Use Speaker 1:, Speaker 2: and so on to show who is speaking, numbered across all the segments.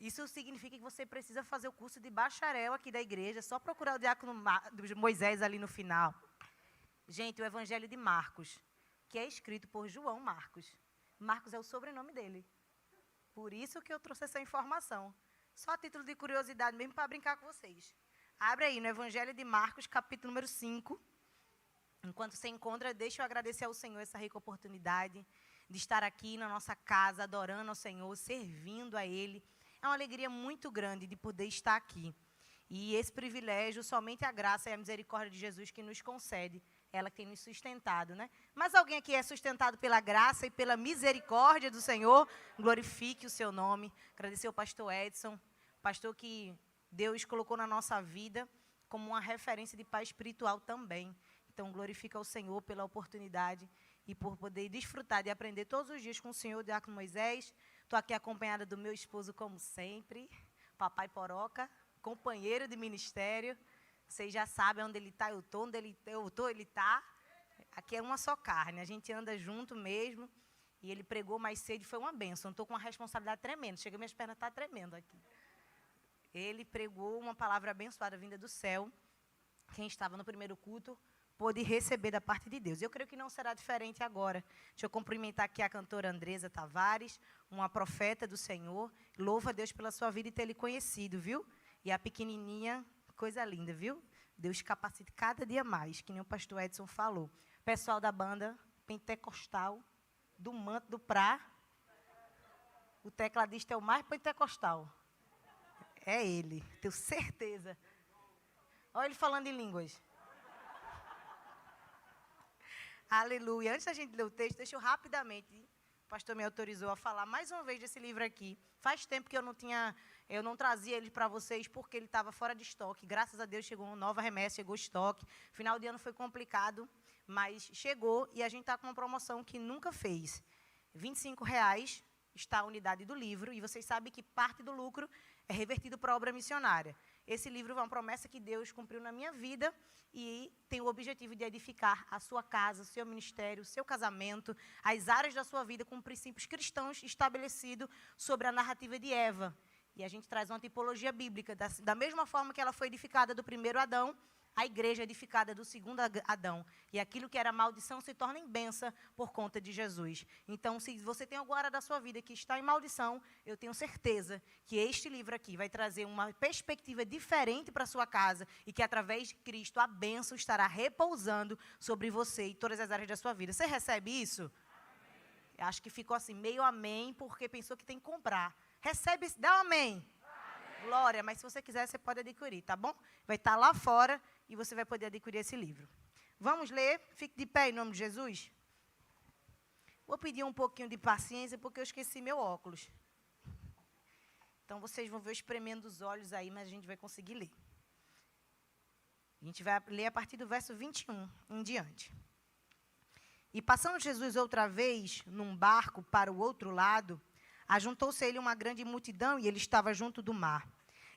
Speaker 1: Isso significa que você precisa fazer o curso de bacharel aqui da igreja, é só procurar o diácono Moisés ali no final. Gente, o Evangelho de Marcos, que é escrito por João Marcos. Marcos é o sobrenome dele. Por isso que eu trouxe essa informação. Só a título de curiosidade mesmo para brincar com vocês. Abre aí no Evangelho de Marcos, capítulo número 5. Enquanto você encontra, deixa eu agradecer ao Senhor essa rica oportunidade de estar aqui na nossa casa, adorando ao Senhor, servindo a Ele. É uma alegria muito grande de poder estar aqui. E esse privilégio, somente a graça e a misericórdia de Jesus que nos concede. Ela que tem nos sustentado, né? Mas alguém aqui é sustentado pela graça e pela misericórdia do Senhor? Glorifique o seu nome. Agradecer ao pastor Edson, pastor que Deus colocou na nossa vida como uma referência de pai espiritual também. Então, glorifica ao Senhor pela oportunidade e por poder desfrutar de aprender todos os dias com o Senhor, Diácono Moisés. Estou aqui acompanhada do meu esposo, como sempre, papai Poroca, companheiro de ministério. Vocês já sabem onde ele está, eu estou, onde ele está. Aqui é uma só carne, a gente anda junto mesmo. E ele pregou mais cedo e foi uma bênção. Estou com uma responsabilidade tremenda. Chega, minhas pernas estão tremendo aqui. Ele pregou uma palavra abençoada vinda do céu. Quem estava no primeiro culto pôde receber da parte de Deus. Eu creio que não será diferente agora. Deixa eu cumprimentar aqui a cantora Andresa Tavares, uma profeta do Senhor. Louva a Deus pela sua vida e ter lhe conhecido, viu? E a pequenininha, coisa linda, viu? Deus capacite cada dia mais, que nem o pastor Edson falou. Pessoal da banda pentecostal, do Manto do Prá. O tecladista é o mais pentecostal. É ele, tenho certeza. Olha ele falando em línguas. Aleluia. Antes da gente ler o texto, deixa eu rapidamente, o pastor me autorizou a falar mais uma vez desse livro aqui. Faz tempo que eu não trazia ele para vocês, porque ele estava fora de estoque. Graças a Deus chegou uma nova remessa, chegou estoque. Final de ano foi complicado, mas chegou e a gente está com uma promoção que nunca fez. R$25 está a unidade do livro, e vocês sabem que parte do lucro é revertido para a obra missionária. Esse livro é uma promessa que Deus cumpriu na minha vida e tem o objetivo de edificar a sua casa, o seu ministério, o seu casamento, as áreas da sua vida com princípios cristãos estabelecidos sobre a narrativa de Eva. E a gente traz uma tipologia bíblica, da mesma forma que ela foi edificada do primeiro Adão, a igreja edificada do segundo Adão. E aquilo que era maldição se torna em bênção por conta de Jesus. Então, se você tem alguma área da sua vida que está em maldição, eu tenho certeza que este livro aqui vai trazer uma perspectiva diferente para a sua casa e que, através de Cristo, a bênção estará repousando sobre você e todas as áreas da sua vida. Você recebe isso? Amém. Acho que ficou assim, meio amém, porque pensou que tem que comprar. Recebe, dá um amém. Glória, mas se você quiser, você pode adquirir, tá bom? Vai estar lá fora e você vai poder adquirir esse livro. Vamos ler? Fique de pé em nome de Jesus. Vou pedir um pouquinho de paciência, porque eu esqueci meu óculos. Então, vocês vão ver eu espremendo os olhos aí, mas a gente vai conseguir ler. A gente vai ler a partir do verso 21 em diante. E passando Jesus outra vez num barco para o outro lado, ajuntou-se a ele uma grande multidão e ele estava junto do mar.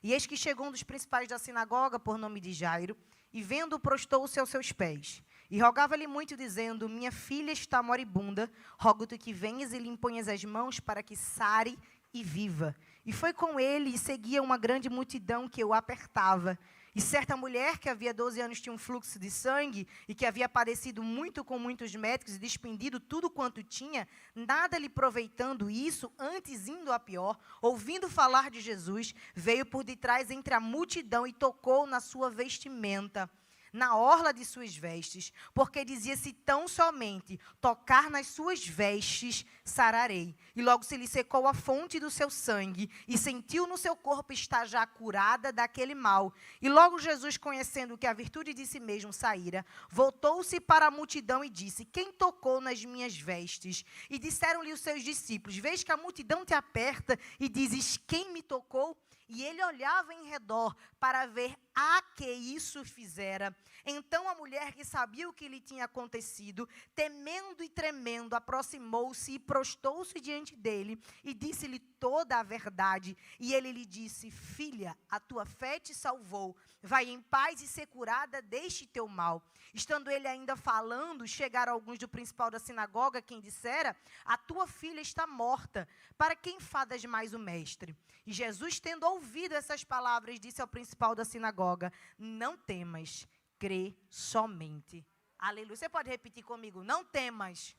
Speaker 1: E eis que chegou um dos principais da sinagoga, por nome de Jairo, e vendo-o, prostou-se aos seus pés. E rogava-lhe muito, dizendo: minha filha está moribunda, rogo-te que venhas e lhe imponhas as mãos para que sare e viva. E foi com ele e seguia uma grande multidão que o apertava. E certa mulher que havia 12 anos tinha um fluxo de sangue e que havia padecido muito com muitos médicos e despendido tudo quanto tinha, nada lhe proveitando isso, antes indo a pior, ouvindo falar de Jesus, veio por detrás entre a multidão e tocou na sua vestimenta, na orla de suas vestes, porque dizia: se tão somente tocar nas suas vestes, sararei. E logo se lhe secou a fonte do seu sangue, e sentiu no seu corpo estar já curada daquele mal. E logo Jesus, conhecendo que a virtude de si mesmo saíra, voltou-se para a multidão e disse: quem tocou nas minhas vestes? E disseram-lhe os seus discípulos: vês que a multidão te aperta e dizes: quem me tocou? E ele olhava em redor para ver a que isso fizera. Então a mulher, que sabia o que lhe tinha acontecido, temendo e tremendo, aproximou-se e prostou-se diante dele e disse-lhe toda a verdade. E ele lhe disse: filha, a tua fé te salvou. Vai em paz e ser curada deste teu mal. Estando ele ainda falando, chegaram alguns do principal da sinagoga, quem dissera: a tua filha está morta. Para que enfadas mais o mestre? E Jesus, tendo ouvido essas palavras, disse ao principal da sinagoga: não temas, crê somente. Aleluia. Você pode repetir comigo? Não temas,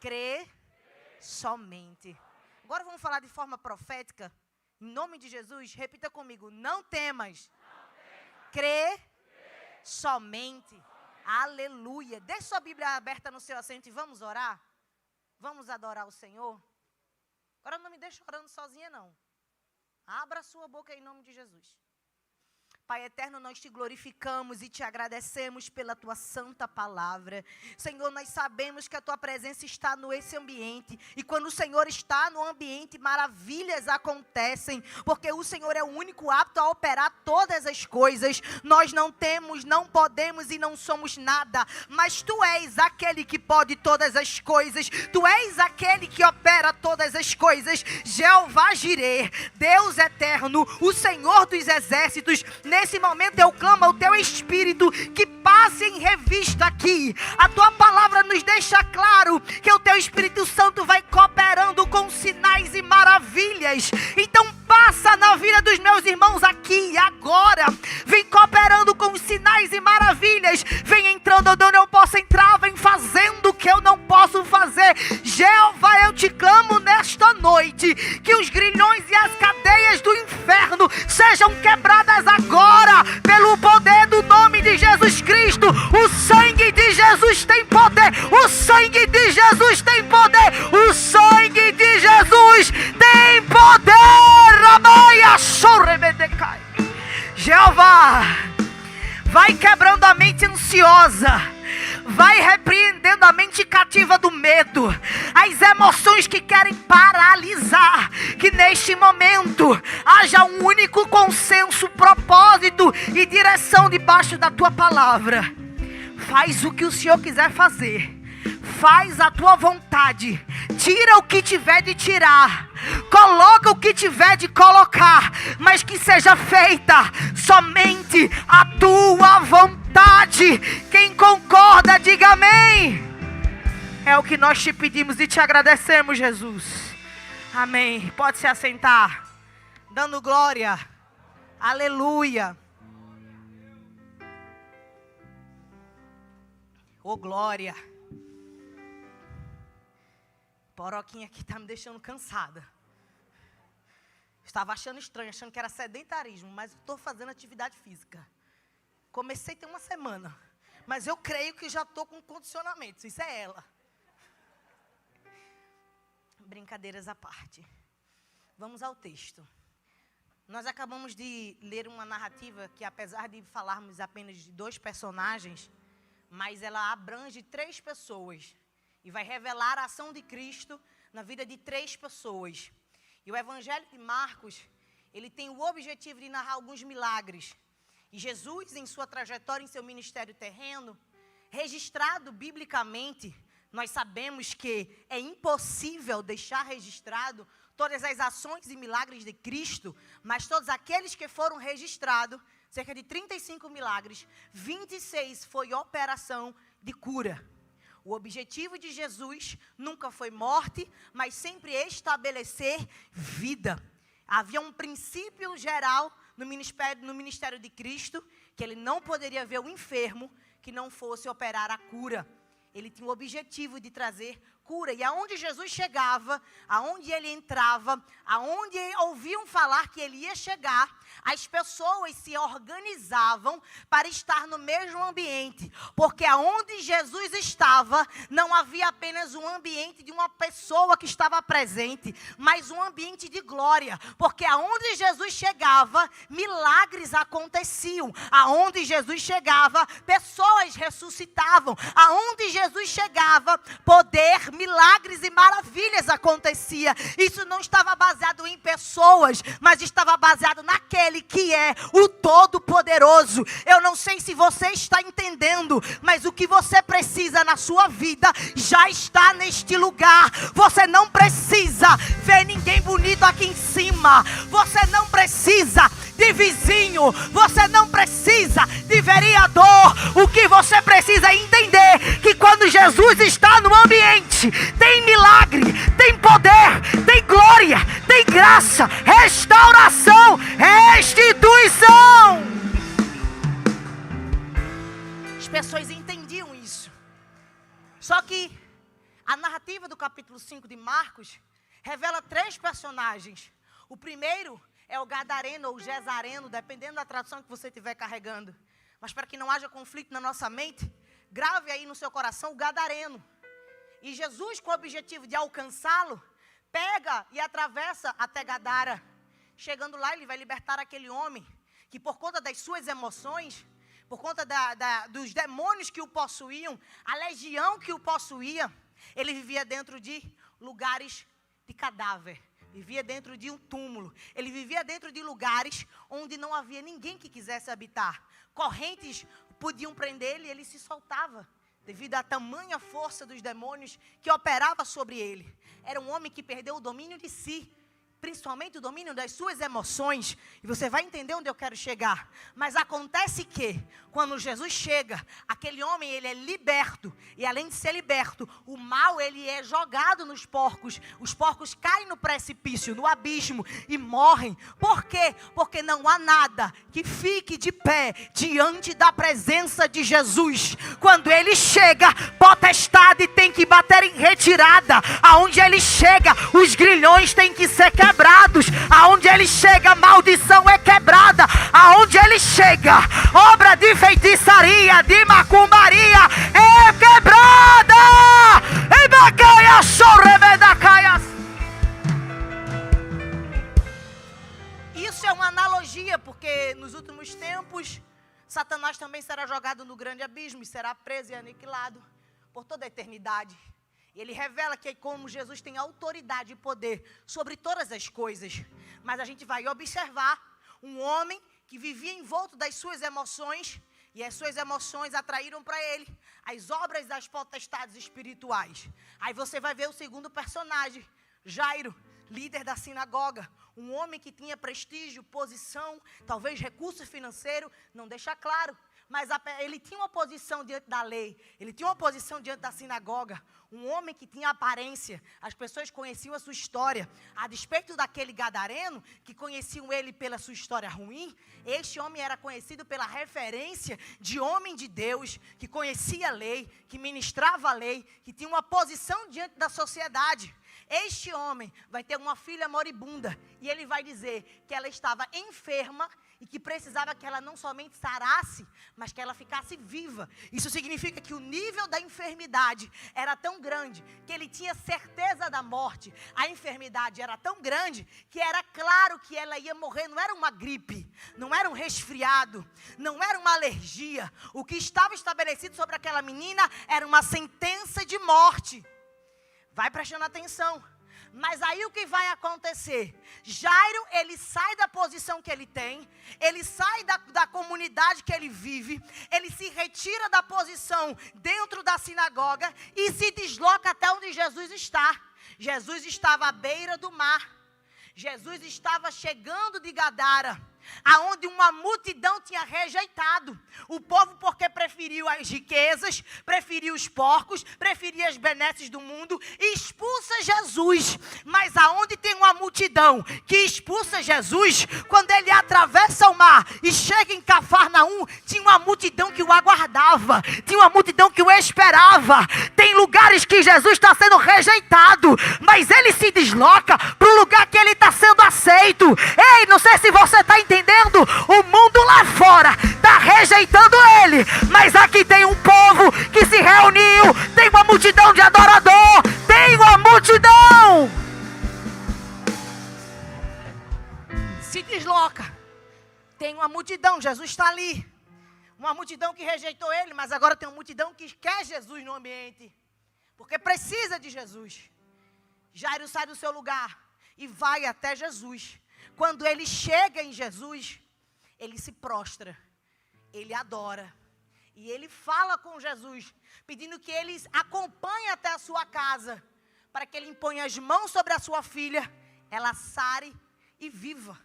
Speaker 1: crê somente. Agora vamos falar de forma profética. Em nome de Jesus, repita comigo: não temas, crê somente. Aleluia. Deixe sua Bíblia aberta no seu assento e vamos orar. Vamos adorar o Senhor. Agora não me deixe orando sozinha, não. Abra a sua boca em nome de Jesus. Pai eterno, nós te glorificamos e te agradecemos pela tua santa palavra. Senhor, nós sabemos que a tua presença está nesse ambiente. E quando o Senhor está no ambiente, maravilhas acontecem. Porque o Senhor é o único apto a operar todas as coisas. Nós não temos, não podemos e não somos nada. Mas tu és aquele que pode todas as coisas. Tu és aquele que opera todas as coisas. Jeová Jireh, Deus eterno, o Senhor dos exércitos. Nesse momento eu clamo ao teu Espírito que passe em revista aqui. A tua palavra nos deixa claro que o teu Espírito Santo vai cooperando com sinais e maravilhas. Então passa na vida dos meus irmãos aqui, agora. Vem cooperando com sinais e maravilhas. Vem entrando onde eu não posso entrar. Vem fazendo o que eu não posso fazer. Jeová, eu te clamo nesta noite que os grilhões e as cadeias do inferno sejam quebradas agora pelo poder do nome de Jesus Cristo. O sangue de Jesus tem poder. O sangue de Jesus tem poder. O sangue de Jesus tem poder. Jeová, vai quebrando a mente ansiosa. Vai repreendendo a mente cativa do medo, as emoções que querem paralisar. Que neste momento haja um único consenso, propósito e direção debaixo da tua palavra. Faz o que o Senhor quiser fazer. Faz a tua vontade. Tira o que tiver de tirar. Coloca o que tiver de colocar. Mas que seja feita somente a tua vontade. Quem concorda, diga amém. É o que nós te pedimos e te agradecemos, Jesus. Amém. Pode se assentar. Dando glória. Aleluia. Oh, glória. Poroquinha aqui está me deixando cansada. Estava achando estranho, achando que era sedentarismo, mas estou fazendo atividade física. Comecei tem uma semana, mas eu creio que já estou com condicionamento. Isso é ela. Brincadeiras à parte. Vamos ao texto. Nós acabamos de ler uma narrativa que, apesar de falarmos apenas de 2 personagens, mas ela abrange 3 pessoas. E vai revelar a ação de Cristo na vida de 3 pessoas. E o Evangelho de Marcos, ele tem o objetivo de narrar alguns milagres. E Jesus, em sua trajetória, em seu ministério terreno, registrado biblicamente, nós sabemos que é impossível deixar registrado todas as ações e milagres de Cristo, mas todos aqueles que foram registrados, cerca de 35 milagres, 26 foi operação de cura. O objetivo de Jesus nunca foi morte, mas sempre estabelecer vida. Havia um princípio geral no ministério de Cristo, que ele não poderia ver o enfermo que não fosse operar a cura. Ele tinha o objetivo de trazer cura. E aonde Jesus chegava, aonde ele entrava, aonde ouviam falar que ele ia chegar, as pessoas se organizavam para estar no mesmo ambiente. Porque aonde Jesus estava, não havia apenas um ambiente de uma pessoa que estava presente, mas um ambiente de glória. Porque aonde Jesus chegava, milagres aconteciam. Aonde Jesus chegava, pessoas ressuscitavam. Aonde Jesus chegava, poder milagres e maravilhas aconteciam. Isso não estava baseado em pessoas, mas estava baseado naquele que é o Todo-Poderoso. Eu não sei se você está entendendo, mas o que você precisa na sua vida já está neste lugar. Você não precisa ver ninguém bonito aqui em cima. Você não precisa de vizinho. Você não precisa de vereador. O que você precisa é entender que quando Jesus está no ambiente, tem milagre, tem poder, tem glória, tem graça, restauração, restituição. As pessoas entendiam isso. Só que a narrativa do capítulo 5 de Marcos revela 3 personagens. O primeiro é o gadareno ou gesareno, dependendo da tradução que você estiver carregando. Mas para que não haja conflito na nossa mente, grave aí no seu coração o gadareno. E Jesus, com o objetivo de alcançá-lo, pega e atravessa até Gadara. Chegando lá, ele vai libertar aquele homem que, por conta das suas emoções, por conta dos demônios que o possuíam, a legião que o possuía, ele vivia dentro de lugares de cadáver. Vivia dentro de um túmulo. Ele vivia dentro de lugares onde não havia ninguém que quisesse habitar. Correntes podiam prender ele e ele se soltava, devido à tamanha força dos demônios que operava sobre ele. Era um homem que perdeu o domínio de si, principalmente o domínio das suas emoções. E você vai entender onde eu quero chegar. Mas acontece que, quando Jesus chega, aquele homem, ele é liberto. E além de ser liberto, o mal, ele é jogado nos porcos. Os porcos caem no precipício, no abismo, e morrem. Por quê? Porque não há nada que fique de pé diante da presença de Jesus. Quando ele chega, potestade tem que bater em retirada. Aonde ele chega, os grilhões têm que ser quebrados. Aonde ele chega, maldição é quebrada. Aonde ele chega, obra de feitiçaria, de macumbaria é quebrada. Isso é uma analogia, porque nos últimos tempos Satanás também será jogado no grande abismo e será preso e aniquilado por toda a eternidade. E ele revela que como Jesus tem autoridade e poder sobre todas as coisas. Mas a gente vai observar um homem que vivia envolto das suas emoções. E as suas emoções atraíram para ele as obras das potestades espirituais. Aí você vai ver o segundo personagem, Jairo, líder da sinagoga. Um homem que tinha prestígio, posição, talvez recurso financeiro, não deixa claro. Mas ele tinha uma posição diante da lei, ele tinha uma posição diante da sinagoga. Um homem que tinha aparência, as pessoas conheciam a sua história. A despeito daquele gadareno, que conheciam ele pela sua história ruim, este homem era conhecido pela referência de homem de Deus, que conhecia a lei, que ministrava a lei, que tinha uma posição diante da sociedade. Este homem vai ter uma filha moribunda, e ele vai dizer que ela estava enferma, e que precisava que ela não somente sarasse, mas que ela ficasse viva. Isso significa que o nível da enfermidade era tão grande, que ele tinha certeza da morte. A enfermidade era tão grande, que era claro que ela ia morrer. Não era uma gripe, não era um resfriado, não era uma alergia. O que estava estabelecido sobre aquela menina era uma sentença de morte. Vai prestando atenção. Mas aí o que vai acontecer? Jairo, ele sai da posição que ele tem, ele sai da comunidade que ele vive, ele se retira da posição dentro da sinagoga e se desloca até onde Jesus está. Jesus estava à beira do mar, Jesus estava chegando de Gadara, aonde uma multidão tinha rejeitado. O povo, porque preferiu as riquezas, preferiu os porcos, preferia as benesses do mundo, e expulsa Jesus. Mas aonde tem uma multidão que expulsa Jesus, quando ele atravessa o mar e chega em Cafarnaum, tinha uma multidão que o aguardava, tinha uma multidão que o esperava. Tem lugares que Jesus está sendo rejeitado, mas ele se desloca para o lugar que ele está sendo aceito. Ei, não sei se você está entendendo. O mundo lá fora está rejeitando ele, mas aqui tem um povo que se reuniu, tem uma multidão de adorador, tem uma multidão. Se desloca, tem uma multidão, Jesus está ali, uma multidão que rejeitou ele, mas agora tem uma multidão que quer Jesus no ambiente, porque precisa de Jesus. Jairo sai do seu lugar e vai até Jesus. Quando ele chega em Jesus, ele se prostra, ele adora. E ele fala com Jesus, pedindo que ele acompanhe até a sua casa, para que ele imponha as mãos sobre a sua filha, ela sare e viva.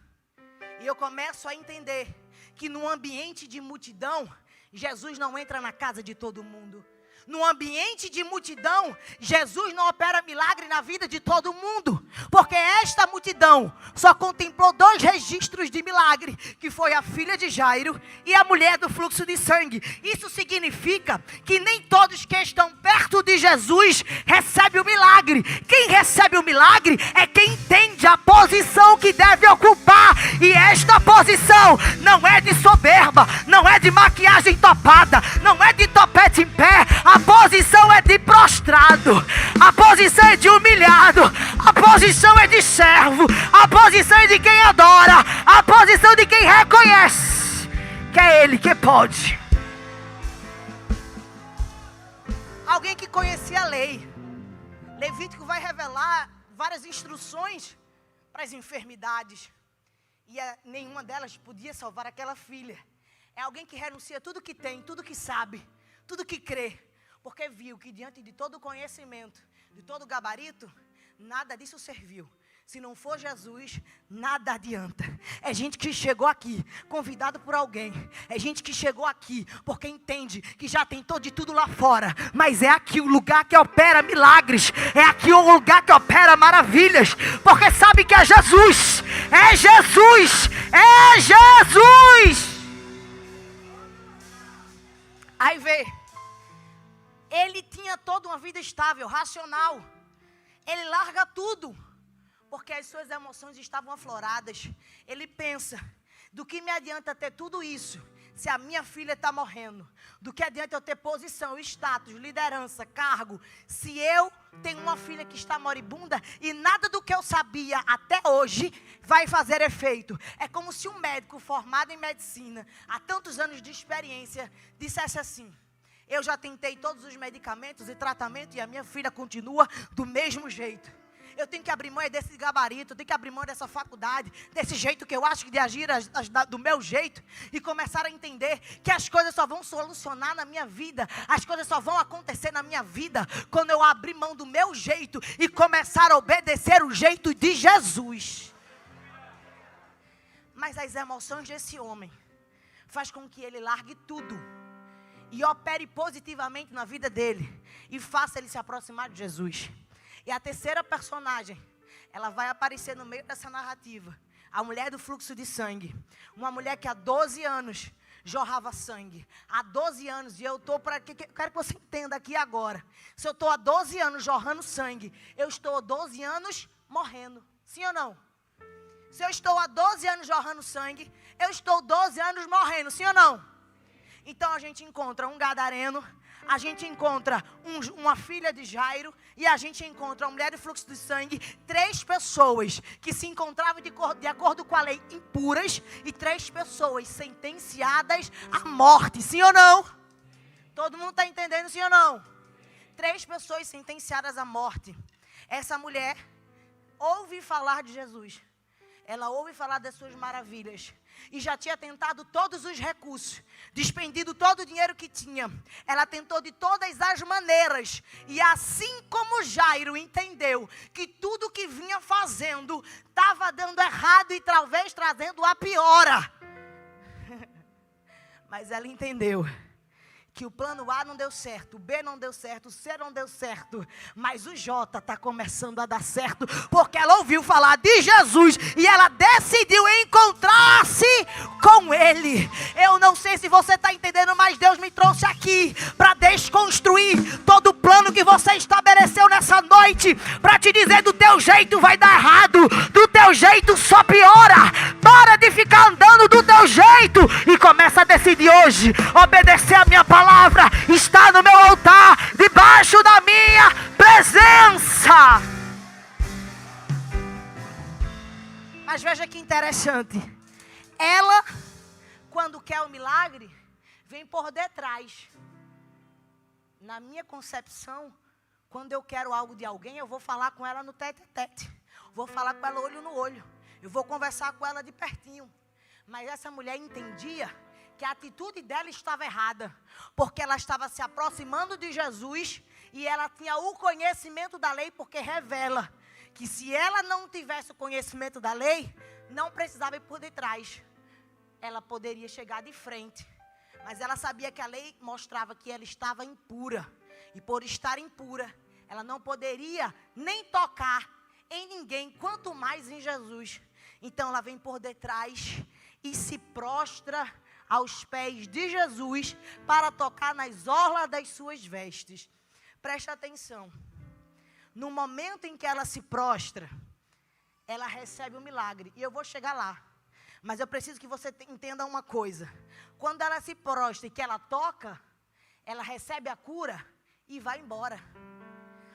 Speaker 1: E eu começo a entender que num ambiente de multidão, Jesus não entra na casa de todo mundo. No ambiente de multidão, Jesus não opera milagre na vida de todo mundo. Porque esta multidão só contemplou 2 registros de milagre, que foi a filha de Jairo e a mulher do fluxo de sangue. Isso significa que nem todos que estão perto de Jesus recebem o milagre. Quem recebe o milagre é quem entende a posição que deve ocupar. E esta posição não é de soberba, não é de maquiagem topada, não é de topete em pé. A posição é de prostrado, a posição é de humilhado, a posição é de servo, a posição é de quem adora, a posição de quem reconhece que é Ele que pode. Alguém que conhecia a lei. Levítico vai revelar várias instruções para as enfermidades, e nenhuma delas podia salvar aquela filha. É alguém que renuncia tudo que tem, tudo que sabe, tudo que crê, porque viu que diante de todo o conhecimento, de todo o gabarito, nada disso serviu. Se não for Jesus, nada adianta. É gente que chegou aqui, convidado por alguém. É gente que chegou aqui, porque entende que já tentou de tudo lá fora. Mas é aqui o lugar que opera milagres. É aqui o lugar que opera maravilhas. Porque sabe que é Jesus. É Jesus. É Jesus. Aí vê. Ele tinha toda uma vida estável, racional. Ele larga tudo, porque as suas emoções estavam afloradas. Ele pensa, do que me adianta ter tudo isso, se a minha filha está morrendo? Do que adianta eu ter posição, status, liderança, cargo, se eu tenho uma filha que está moribunda e nada do que eu sabia até hoje vai fazer efeito? É como se um médico formado em medicina, há tantos anos de experiência, dissesse assim: eu já tentei todos os medicamentos e tratamentos e a minha filha continua do mesmo jeito. Eu tenho que abrir mão desse gabarito, eu tenho que abrir mão dessa faculdade, desse jeito que eu acho que de agir do meu jeito, e começar a entender que as coisas só vão solucionar na minha vida, as coisas só vão acontecer na minha vida quando eu abrir mão do meu jeito e começar a obedecer o jeito de Jesus. Mas as emoções desse homem faz com que ele largue tudo e opere positivamente na vida dele, e faça ele se aproximar de Jesus. E a terceira personagem, ela vai aparecer no meio dessa narrativa, a mulher do fluxo de sangue. Uma mulher que há 12 anos jorrava sangue. Há 12 anos, e eu estou para... Quero que você entenda aqui agora. Se eu estou há 12 anos jorrando sangue, eu estou há 12 anos morrendo. Sim ou não? Se eu estou há 12 anos jorrando sangue, eu estou 12 anos morrendo. Sim ou não? Então a gente encontra um gadareno, a gente encontra uma filha de Jairo, e a gente encontra uma mulher de fluxo de sangue. 3 pessoas que se encontravam de acordo com a lei impuras, e 3 pessoas sentenciadas à morte. Sim ou não? Todo mundo está entendendo, sim ou não? 3 pessoas sentenciadas à morte. Essa mulher ouve falar de Jesus. Ela ouve falar das suas maravilhas. E já tinha tentado todos os recursos, despendido todo o dinheiro que tinha. Ela tentou de todas as maneiras. E assim como Jairo entendeu que tudo que vinha fazendo estava dando errado e talvez trazendo a piora. Mas ela entendeu que o plano A não deu certo, o B não deu certo, o C não deu certo, mas o J está começando a dar certo, porque ela ouviu falar de Jesus e ela decidiu encontrar-se com Ele. Eu não sei se você está entendendo, mas Deus me trouxe aqui para desconstruir todo o plano que você estabeleceu nessa noite, para te dizer: do teu jeito vai dar errado, do teu jeito só piora. Para de ficar andando do teu jeito e começa a decidir hoje obedecer a minha palavra. Está no meu altar, debaixo da minha presença. Mas veja que interessante. Ela, quando quer o milagre, vem por detrás. Na minha concepção, Quando eu quero algo de alguém, eu vou falar com ela no tete-a-tete. Vou falar com ela olho no olho. Eu vou conversar com ela de pertinho. Mas essa mulher entendia que a atitude dela estava errada. Porque ela estava se aproximando de Jesus e ela tinha o conhecimento da lei, porque revela que se ela não tivesse o conhecimento da lei, não precisava ir por detrás. Ela poderia chegar de frente. Mas ela sabia que a lei mostrava que ela estava impura. E por estar impura, ela não poderia nem tocar em ninguém, quanto mais em Jesus. Então ela vem por detrás e se prostra aos pés de Jesus para tocar nas orlas das suas vestes. Presta atenção. No momento em que ela se prostra, ela recebe um milagre. E eu vou chegar lá. Mas eu preciso que você entenda uma coisa. Quando ela se prostra e que ela toca, ela recebe a cura e vai embora.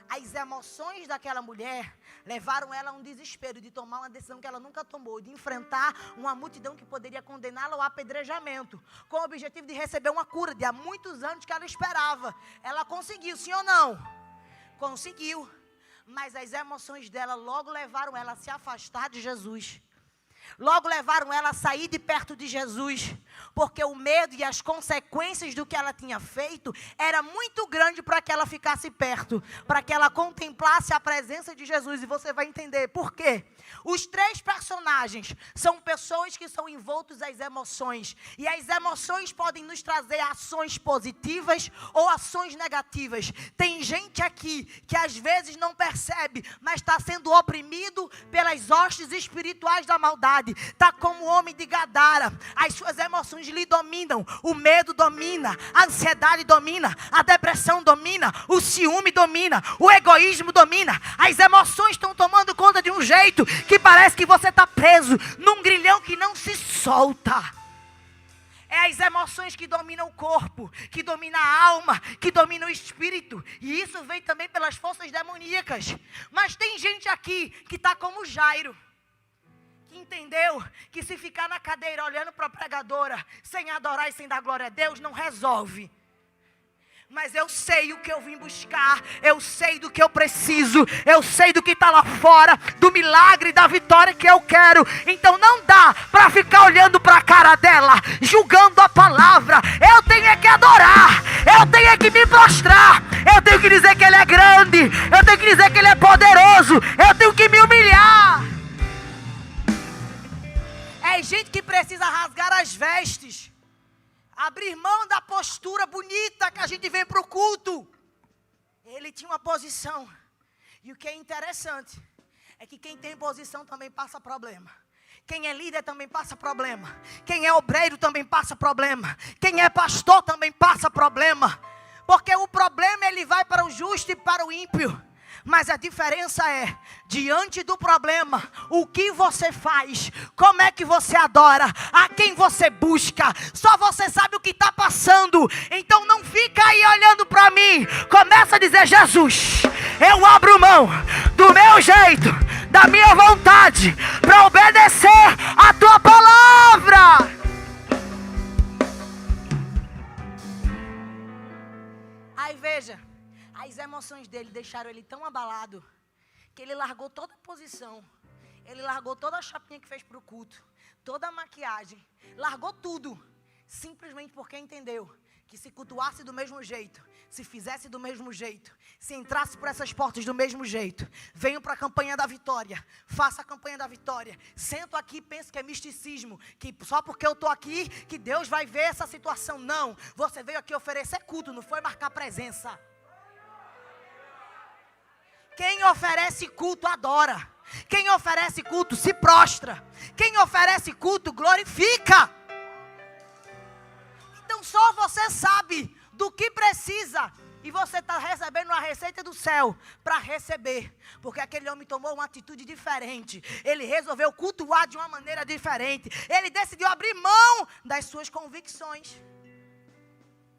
Speaker 1: As emoções daquela mulher levaram ela a um desespero de tomar uma decisão que ela nunca tomou, de enfrentar uma multidão que poderia condená-la ao apedrejamento, com o objetivo de receber uma cura de há muitos anos que ela esperava. Ela conseguiu, sim ou não? Conseguiu. Mas as emoções dela logo levaram ela a se afastar de Jesus. Logo levaram ela a sair de perto de Jesus, porque o medo e as consequências do que ela tinha feito era muito grande para que ela ficasse perto, para que ela contemplasse a presença de Jesus. E você vai entender por quê. Os três personagens são pessoas que são envoltos às emoções, e as emoções podem nos trazer ações positivas ou ações negativas. Tem gente aqui que às vezes não percebe, mas está sendo oprimido pelas hostes espirituais da maldade. Está como o homem de Gadara. As suas emoções lhe dominam. O medo domina, a ansiedade domina, a depressão domina, o ciúme domina, o egoísmo domina. As emoções estão tomando conta de um jeito que parece que você está preso num grilhão que não se solta. É as emoções que dominam o corpo, que dominam a alma, que dominam o espírito. E isso vem também pelas forças demoníacas. Mas tem gente aqui que está como Jairo, que entendeu que se ficar na cadeira olhando para a pregadora, sem adorar e sem dar glória a Deus, não resolve. Mas eu sei o que eu vim buscar, eu sei do que eu preciso, eu sei do que está lá fora, do milagre, da vitória que eu quero. Então não dá para ficar olhando para a cara dela, julgando a palavra. Eu tenho é que adorar, eu tenho é que me prostrar, eu tenho que dizer que Ele é grande, eu tenho que dizer que Ele é poderoso, eu tenho que me humilhar. É gente que precisa rasgar as vestes, abrir mão da postura bonita que a gente vem para o culto. Ele tinha uma posição. E o que é interessante é que quem tem posição também passa problema. Quem é líder também passa problema. Quem é obreiro também passa problema. Quem é pastor também passa problema. Porque o problema ele vai para o justo e para o ímpio. Mas a diferença é, diante do problema, o que você faz, como é que você adora, a quem você busca, só você sabe o que está passando. Então não fica aí olhando para mim, começa a dizer: Jesus, eu abro mão do meu jeito, da minha vontade, para obedecer a tua palavra. Aí veja, as emoções dele deixaram ele tão abalado, que ele largou toda a posição, ele largou toda a chapinha que fez para o culto, toda a maquiagem, largou tudo, simplesmente porque entendeu que se cultuasse do mesmo jeito, se fizesse do mesmo jeito, se entrasse por essas portas do mesmo jeito, venho para a campanha da vitória, faça a campanha da vitória, sento aqui e penso que é misticismo, que só porque eu estou aqui, que Deus vai ver essa situação. Não, você veio aqui oferecer culto, não foi marcar presença. Quem oferece culto adora. Quem oferece culto se prostra. Quem oferece culto glorifica. Então só você sabe do que precisa. E você está recebendo a receita do céu para receber. Porque aquele homem tomou uma atitude diferente. Ele resolveu cultuar de uma maneira diferente. Ele decidiu abrir mão das suas convicções.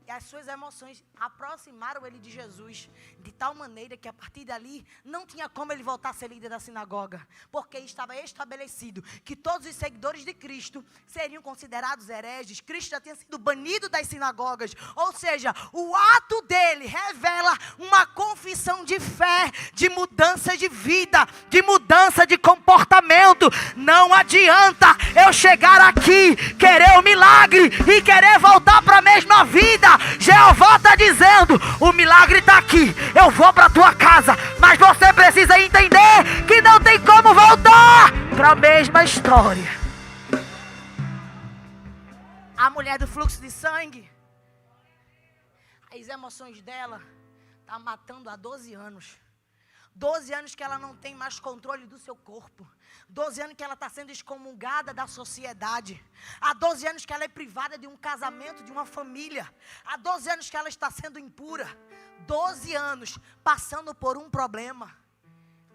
Speaker 1: E as suas emoções aproximaram ele de Jesus, de tal maneira que a partir dali não tinha como ele voltar a ser líder da sinagoga, porque estava estabelecido que todos os seguidores de Cristo seriam considerados hereges. Cristo já tinha sido banido das sinagogas, ou seja, o ato dele revela uma confissão de fé, de mudança de vida, de mudança de comportamento. Não adianta eu chegar aqui, querer o milagre e querer voltar para a mesma vida. Jeová está dizendo, o milagre está aqui, eu vou para a tua casa, mas você precisa entender que não tem como voltar para a mesma história. A mulher do fluxo de sangue, as emoções dela estão matando há 12 anos. 12 anos que ela não tem mais controle do seu corpo. 12 anos que ela está sendo excomungada da sociedade. Há 12 anos que ela é privada de um casamento, de uma família. Há 12 anos que ela está sendo impura. 12 anos passando por um problema.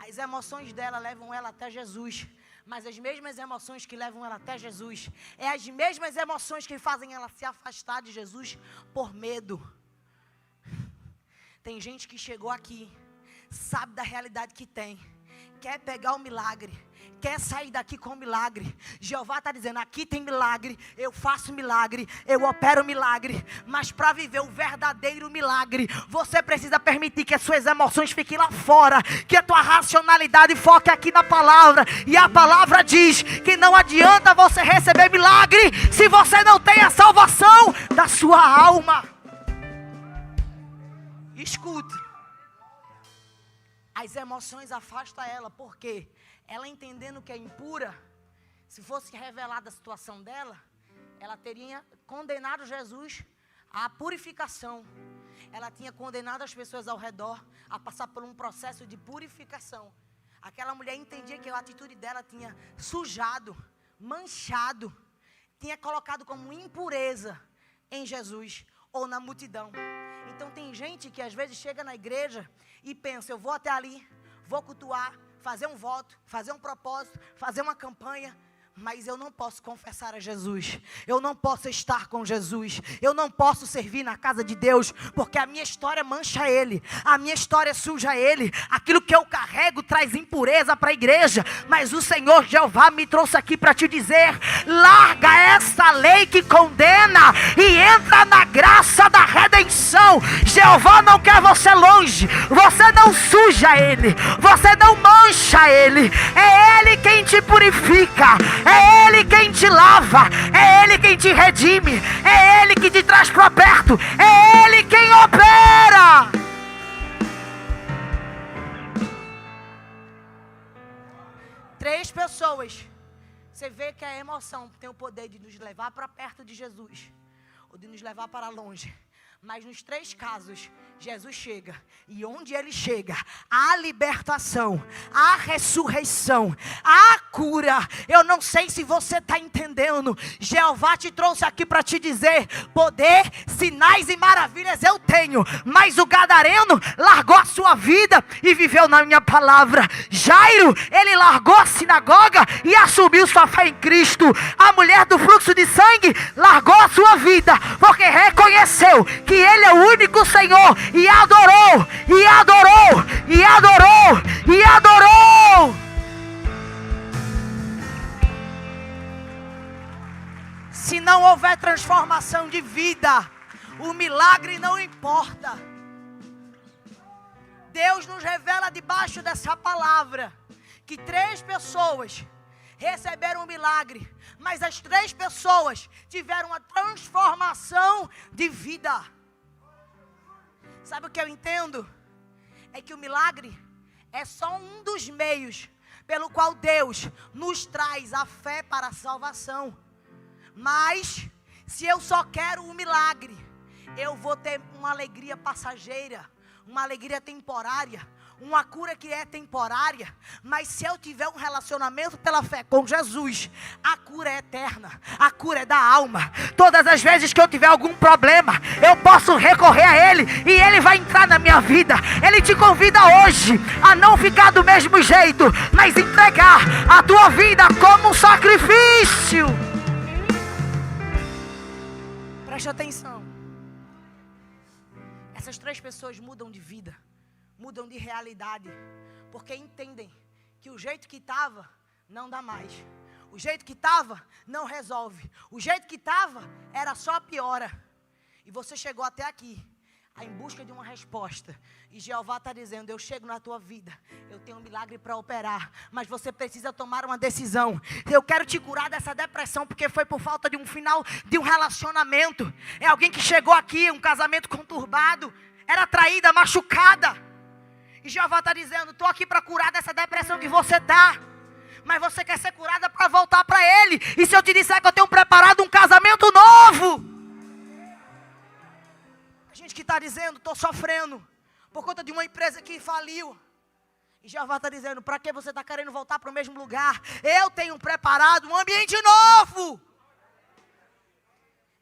Speaker 1: As emoções dela levam ela até Jesus. Mas as mesmas emoções que levam ela até Jesus, é as mesmas emoções que fazem ela se afastar de Jesus por medo. Tem gente que chegou aqui, sabe da realidade que tem, quer pegar o milagre, quer sair daqui com o milagre. Jeová está dizendo, aqui tem milagre, eu faço milagre, eu opero milagre, mas para viver o verdadeiro milagre, você precisa permitir que as suas emoções fiquem lá fora, que a tua racionalidade foque aqui na palavra. E a palavra diz que não adianta você receber milagre se você não tem a salvação da sua alma. Escute. As emoções afastam ela, porque ela entendendo que é impura, se fosse revelada a situação dela, ela teria condenado Jesus à purificação. Ela tinha condenado as pessoas ao redor a passar por um processo de purificação. Aquela mulher entendia que a atitude dela tinha sujado, manchado, tinha colocado como impureza em Jesus ou na multidão. Então tem gente que às vezes chega na igreja e pensa, eu vou até ali, vou cultuar, fazer um voto, fazer um propósito, fazer uma campanha, mas eu não posso confessar a Jesus, eu não posso estar com Jesus, eu não posso servir na casa de Deus, porque a minha história mancha Ele, a minha história suja Ele, aquilo que eu carrego traz impureza para a igreja. Mas o Senhor Jeová me trouxe aqui para te dizer, larga essa lei que condena e entra na graça da redenção. Jeová não quer você longe, você não suja Ele, você não mancha Ele, é Ele quem te purifica, é Ele quem te lava, é Ele quem te redime, é Ele que te traz para perto, é Ele quem opera. Três pessoas, você vê que a emoção tem o poder de nos levar para perto de Jesus, ou de nos levar para longe. Mas nos três casos, Jesus chega, e onde Ele chega, há libertação, há ressurreição, há cura. Eu não sei se você está entendendo. Jeová te trouxe aqui para te dizer, poder, sinais e maravilhas eu tenho, mas o gadareno largou a sua vida e viveu na minha palavra. Jairo, ele largou a sinagoga e assumiu sua fé em Cristo. A mulher do fluxo de sangue largou a sua vida, porque reconheceu que Ele é o único Senhor, e adorou, e adorou, e adorou, e adorou. Se não houver transformação de vida, o milagre não importa. Deus nos revela debaixo dessa palavra que 3 pessoas receberam um milagre, mas as 3 pessoas tiveram uma transformação de vida. Sabe o que eu entendo? É que o milagre é só um dos meios pelo qual Deus nos traz a fé para a salvação. Mas, se eu só quero o milagre, eu vou ter uma alegria passageira, uma alegria temporária, uma cura que é temporária. Mas se eu tiver um relacionamento pela fé com Jesus, a cura é eterna, a cura é da alma. Todas as vezes que eu tiver algum problema, eu posso recorrer a Ele, e Ele vai entrar na minha vida. Ele te convida hoje a não ficar do mesmo jeito, mas entregar a tua vida como um sacrifício. Preste atenção. essas 3 pessoas mudam de vida, mudam de realidade, porque entendem que o jeito que estava não dá mais. O jeito que estava não resolve. O jeito que estava era só piora. E você chegou até aqui, em busca de uma resposta. E Jeová está dizendo, eu chego na tua vida, eu tenho um milagre para operar, mas você precisa tomar uma decisão. Eu quero te curar dessa depressão, porque foi por falta de um final de um relacionamento. É alguém que chegou aqui, um casamento conturbado, era traída, machucada. E Jeová está dizendo, estou aqui para curar dessa depressão que você está. Mas você quer ser curada para voltar para Ele. E se eu te disser que eu tenho preparado um casamento novo? A gente que está dizendo, estou sofrendo por conta de uma empresa que faliu. E Jeová está dizendo, para que você está querendo voltar para o mesmo lugar? Eu tenho preparado um ambiente novo.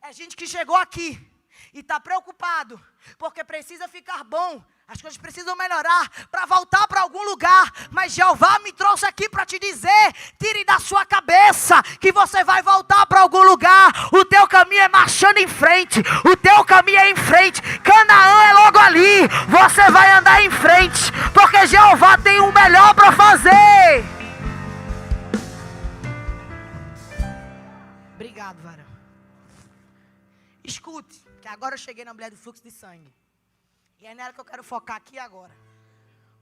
Speaker 1: É gente que chegou aqui e está preocupado, porque precisa ficar bom. As coisas precisam melhorar para voltar para algum lugar. Mas Jeová me trouxe aqui para te dizer, tire da sua cabeça que você vai voltar para algum lugar. O teu caminho é marchando em frente. O teu caminho é em frente. Canaã é logo ali. Você vai andar em frente, porque Jeová tem o melhor para fazer. Obrigado, varão. Escute, que agora eu cheguei na mulher do fluxo de sangue. E é nela que eu quero focar aqui agora.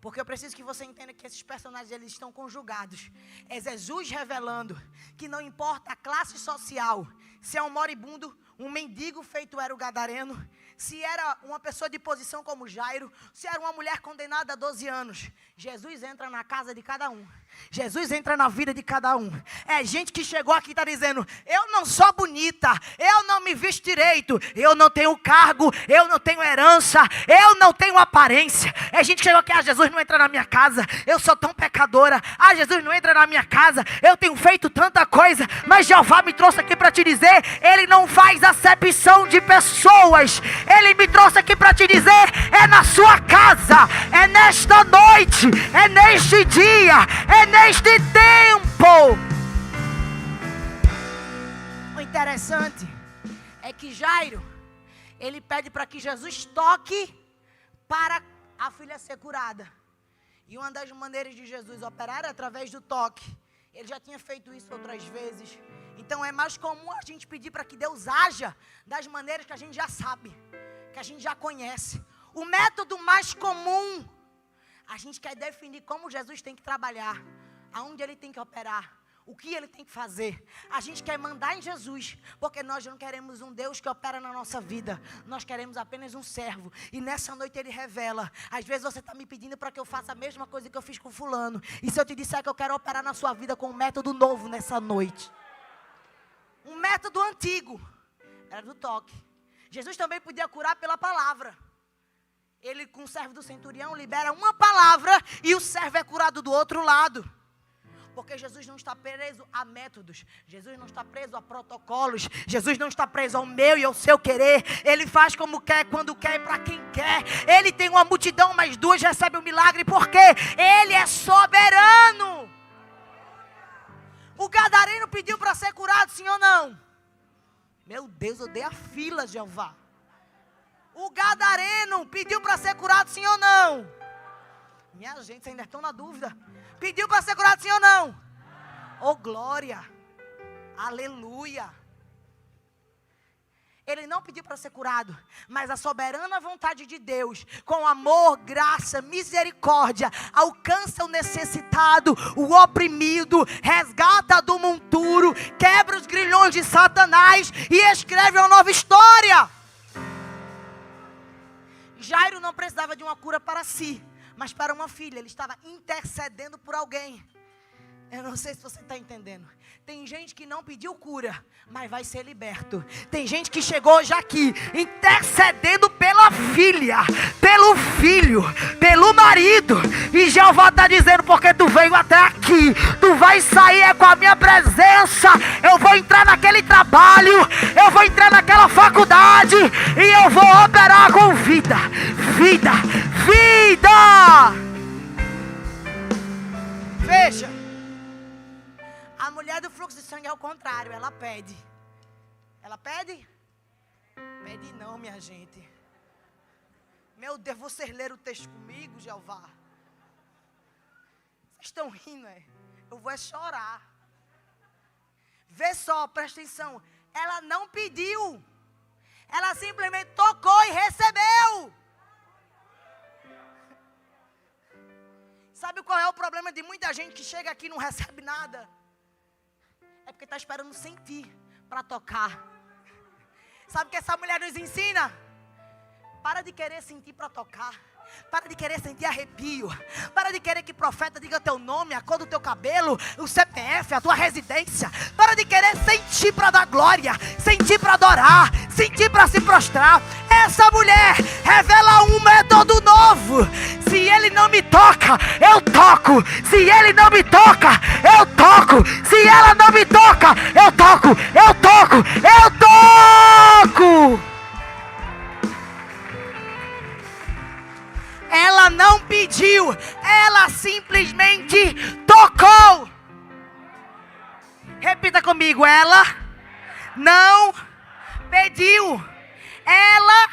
Speaker 1: Porque eu preciso que você entenda que esses personagens eles estão conjugados. É Jesus revelando que não importa a classe social, se é um moribundo, um mendigo feito era o gadareno, se era uma pessoa de posição como Jairo, se era uma mulher condenada a 12 anos. Jesus entra na casa de cada um. Jesus entra na vida de cada um. É gente que chegou aqui e está dizendo, eu não sou bonita, eu não me visto direito, eu não tenho cargo, eu não tenho herança, eu não tenho aparência. É gente que chegou aqui, Jesus não entra na minha casa, eu sou tão pecadora. Jesus não entra na minha casa, eu tenho feito tanta coisa. Mas Jeová me trouxe aqui para te dizer, Ele não faz acepção de pessoas. Ele me trouxe aqui para te dizer, é na sua casa, é nesta noite, é neste dia, é neste tempo. O interessante é que Jairo, ele pede para que Jesus toque para a filha ser curada. E uma das maneiras de Jesus operar é através do toque. Ele já tinha feito isso outras vezes. Então é mais comum a gente pedir para que Deus haja das maneiras que a gente já sabe, que a gente já conhece. O método mais comum, a gente quer definir como Jesus tem que trabalhar, aonde Ele tem que operar, o que Ele tem que fazer. A gente quer mandar em Jesus, porque nós não queremos um Deus que opera na nossa vida. Nós queremos apenas um servo. E nessa noite Ele revela. Às vezes você está me pedindo para que eu faça a mesma coisa que eu fiz com fulano. E se eu te disser que eu quero operar na sua vida com um método novo nessa noite? Um método antigo era do toque. Jesus também podia curar pela palavra. Ele, com o servo do centurião, libera uma palavra e o servo é curado do outro lado. Porque Jesus não está preso a métodos. Jesus não está preso a protocolos. Jesus não está preso ao meu e ao seu querer. Ele faz como quer, quando quer e para quem quer. Ele tem uma multidão, mas 2 recebem o milagre. Porque Ele é soberano. O gadareno pediu para ser curado, sim ou não? Meu Deus, eu dei a fila, Jeová. O gadareno pediu para ser curado, sim ou não? Minha gente, vocês ainda estão na dúvida. Pediu para ser curado, sim ou não? Oh, glória. Aleluia. Ele não pediu para ser curado, mas a soberana vontade de Deus, com amor, graça, misericórdia, alcança o necessitado, o oprimido, resgata do monturo, quebra os grilhões de Satanás e escreve uma nova história. Jairo não precisava de uma cura para si, mas para uma filha. Ele estava intercedendo por alguém. Eu não sei se você está entendendo. Tem gente que não pediu cura, mas vai ser liberto. Tem gente que chegou já aqui intercedendo pela filha, pelo filho, pelo marido. E Jeová está dizendo, porque tu veio até aqui, tu vai sair com a minha presença. Eu vou entrar naquele trabalho, eu vou entrar naquela faculdade e eu vou operar com vida, vida, vida. Veja. A mulher do fluxo de sangue é o contrário, ela pede. Ela pede? Pede não, minha gente. Meu Deus, vocês leram o texto comigo, Jeová? Vocês estão rindo, é? Eu vou chorar. Vê só, presta atenção. Ela não pediu. Ela simplesmente tocou e recebeu. Sabe qual é o problema de muita gente que chega aqui e não recebe nada? É porque está esperando sentir para tocar. Sabe o que essa mulher nos ensina? Para de querer sentir para tocar. Para de querer sentir arrepio. Para de querer que profeta diga teu nome, a cor do teu cabelo, o CPF, a tua residência. Para de querer sentir para dar glória, sentir para adorar, sentir para se prostrar. Essa mulher revela um método novo. Se ele não me toca, eu toco. Se ele não me toca, eu toco. Se ela não me toca, eu toco. Eu toco. Eu toco. Ela não pediu, ela simplesmente tocou. Repita comigo, ela não pediu, ela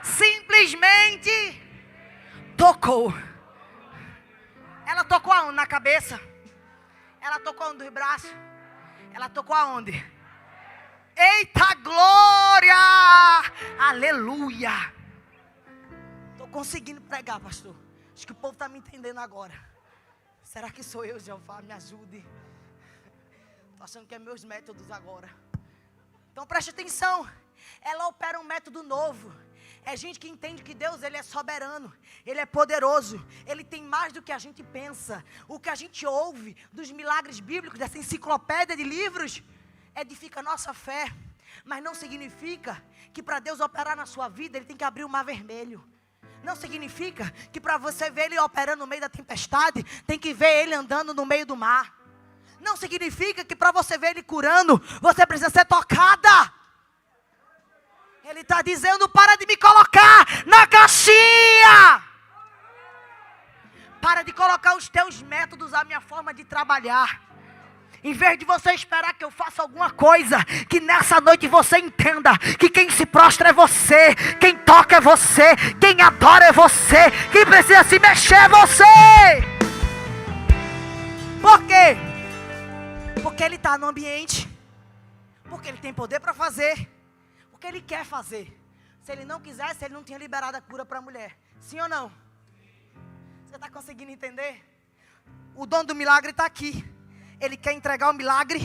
Speaker 1: simplesmente tocou. Ela tocou aonde? Na cabeça? Ela tocou aonde? Dos braços? Ela tocou aonde? Eita glória! Aleluia! Estou conseguindo pregar, pastor. Acho que o povo está me entendendo agora. Será que sou eu, Jeová? Me ajude. Estou achando que é meus métodos agora. Então preste atenção. Ela opera um método novo. É gente que entende que Deus, Ele é soberano. Ele é poderoso. Ele tem mais do que a gente pensa. O que a gente ouve dos milagres bíblicos, dessa enciclopédia de livros, edifica a nossa fé. Mas não significa que para Deus operar na sua vida, Ele tem que abrir o mar vermelho. Não significa que para você ver Ele operando no meio da tempestade, tem que ver Ele andando no meio do mar. Não significa que para você ver Ele curando, você precisa ser tocada. Ele está dizendo, para de me colocar na caixinha. Para de colocar os teus métodos, a minha forma de trabalhar. Em vez de você esperar que eu faça alguma coisa, que nessa noite você entenda que quem se prostra é você, quem toca é você, quem adora é você, quem precisa se mexer é você. Por quê? Porque Ele está no ambiente, porque Ele tem poder para fazer, porque Ele quer fazer. Se Ele não quisesse, Ele não tinha liberado a cura para a mulher. Sim ou não? Você está conseguindo entender? O dono do milagre está aqui. Ele quer entregar o milagre.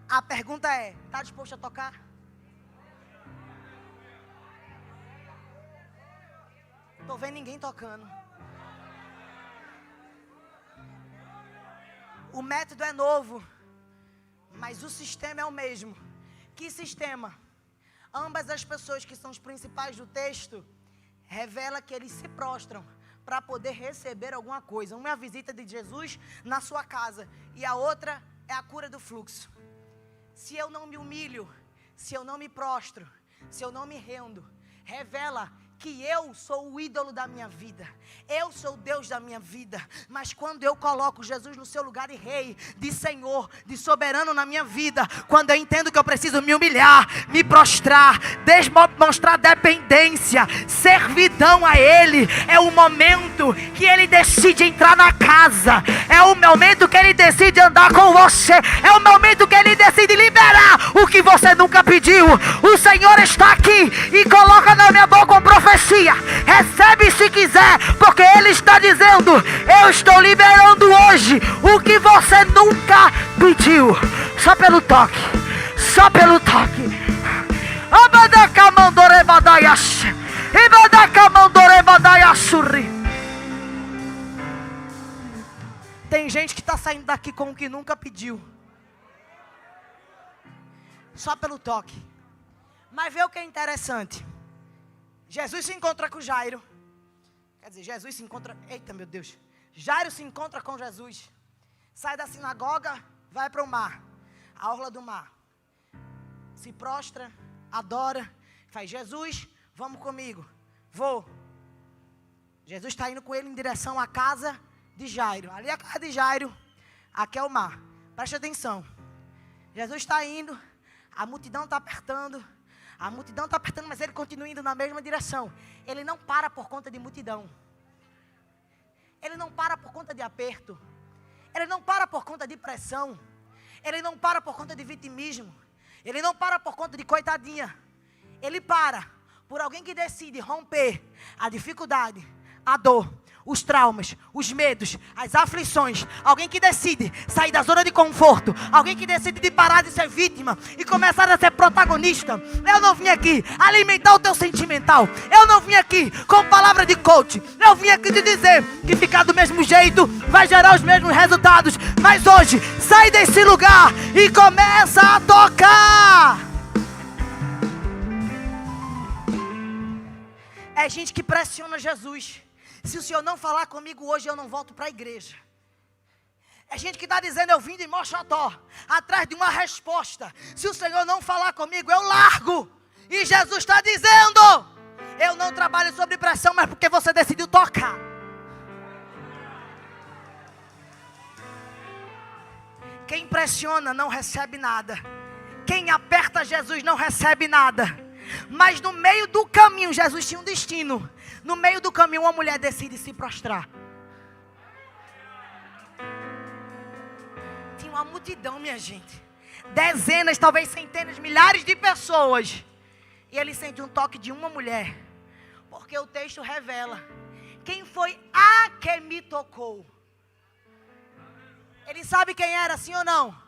Speaker 1: A pergunta é, está disposto a tocar? Estou vendo ninguém tocando. O método é novo, mas o sistema é o mesmo. Que sistema? Ambas as pessoas que são os principais do texto, revela que eles se prostram para poder receber alguma coisa. Uma é a visita de Jesus na sua casa, e a outra é a cura do fluxo. Se eu não me humilho, se eu não me prostro, se eu não me rendo, revela que eu sou o ídolo da minha vida, eu sou o Deus da minha vida. Mas quando eu coloco Jesus no seu lugar de rei, de Senhor, de soberano na minha vida, quando eu entendo que eu preciso me humilhar, me prostrar, demonstrar dependência, servidão a Ele, é o momento que Ele decide entrar na casa, é o momento que Ele decide andar com você, é o momento que Ele decide liberar o que você nunca pediu. O Senhor está aqui e coloca na minha boca uma profecia. Recebe se quiser, porque Ele está dizendo, eu estou liberando hoje o que você nunca pediu. Só pelo toque, só pelo toque. Tem gente que está saindo daqui com o que nunca pediu, só pelo toque. Mas vê o que é interessante. Jesus se encontra com Jairo. Quer dizer, Jesus se encontra... Eita, meu Deus. Jairo se encontra com Jesus. Sai da sinagoga, vai para o mar. A orla do mar. Se prostra, adora. Faz, Jesus, vamos comigo. Vou. Jesus está indo com ele em direção à casa de Jairo. Ali é a casa de Jairo. Aqui é o mar. Preste atenção. Jesus está indo. A multidão está apertando. A multidão está apertando, mas ele continua indo na mesma direção. Ele não para por conta de multidão. Ele não para por conta de aperto. Ele não para por conta de pressão. Ele não para por conta de vitimismo. Ele não para por conta de coitadinha. Ele para por alguém que decide romper a dificuldade, a dor, os traumas, os medos, as aflições. Alguém que decide sair da zona de conforto. Alguém que decide de parar de ser vítima e começar a ser protagonista. Eu não vim aqui alimentar o teu sentimental. Eu não vim aqui com palavra de coach. Eu vim aqui te dizer que ficar do mesmo jeito vai gerar os mesmos resultados. Mas hoje, sai desse lugar e começa a tocar. É gente que pressiona Jesus. Se o Senhor não falar comigo hoje, eu não volto para a igreja. É gente que está dizendo, eu vim de Mochotó, atrás de uma resposta. Se o Senhor não falar comigo, eu largo. E Jesus está dizendo, eu não trabalho sob pressão, mas porque você decidiu tocar. Quem pressiona não recebe nada. Quem aperta Jesus não recebe nada. Mas no meio do caminho, Jesus tinha um destino. No meio do caminho, uma mulher decide se prostrar. Tinha uma multidão, minha gente. Dezenas, talvez centenas, milhares de pessoas. E ele sente um toque de uma mulher. Porque o texto revela. Quem foi a que me tocou? Ele sabe quem era, sim ou não?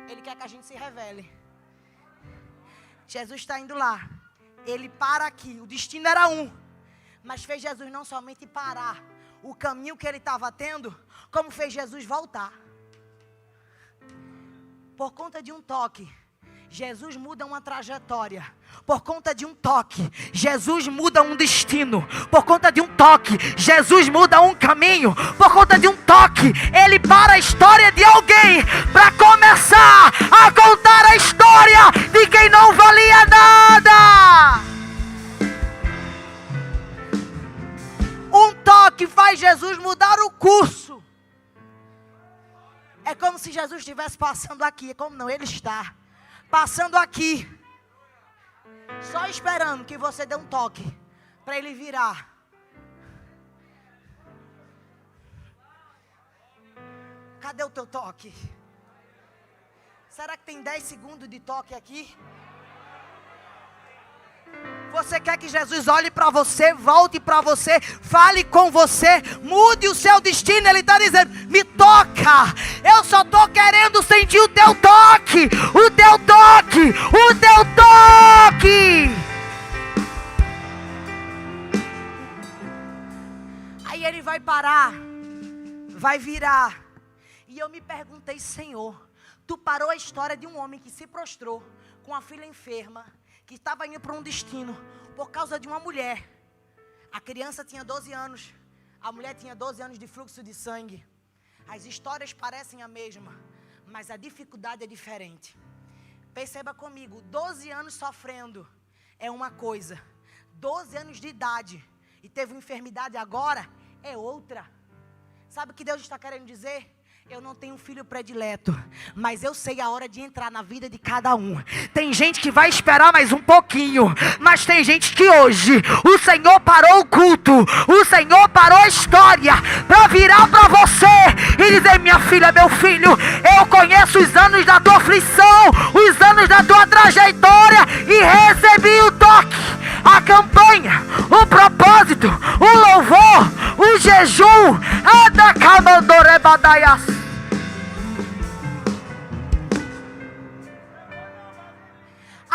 Speaker 1: Ele quer que a gente se revele. Jesus está indo lá. Ele para aqui. O destino era um. Mas fez Jesus não somente parar o caminho que ele estava tendo, como fez Jesus voltar. Por conta de um toque, Jesus muda uma trajetória. Por conta de um toque, Jesus muda um destino. Por conta de um toque, Jesus muda um caminho. Por conta de um toque, ele para a história de alguém para começar a contar a história de quem não valia nada. Um toque faz Jesus mudar o curso. É como se Jesus estivesse passando aqui. É como não, ele está passando aqui, só esperando que você dê um toque para ele virar. Cadê o teu toque? Será que tem 10 segundos de toque aqui? Você quer que Jesus olhe para você, volte para você, fale com você, mude o seu destino? Ele está dizendo, me toca. Eu só estou querendo sentir o teu toque, o teu toque, o teu toque. Aí ele vai parar, vai virar. E eu me perguntei, Senhor, tu parou a história de um homem que se prostrou com a filha enferma, que estava indo para um destino por causa de uma mulher. A criança tinha 12 anos, a mulher tinha 12 anos de fluxo de sangue. As histórias parecem a mesma, mas a dificuldade é diferente. Perceba comigo, 12 anos sofrendo é uma coisa, 12 anos de idade e teve uma enfermidade agora é outra. Sabe o que Deus está querendo dizer? Eu não tenho um filho predileto, mas eu sei a hora de entrar na vida de cada um. Tem gente que vai esperar mais um pouquinho, mas tem gente que hoje o Senhor parou o culto, o Senhor parou a história para virar para você e dizer, minha filha, meu filho, eu conheço os anos da tua aflição, os anos da tua trajetória e recebi o toque, a campanha, o propósito, o louvor, o jejum, a da camandorebadaias.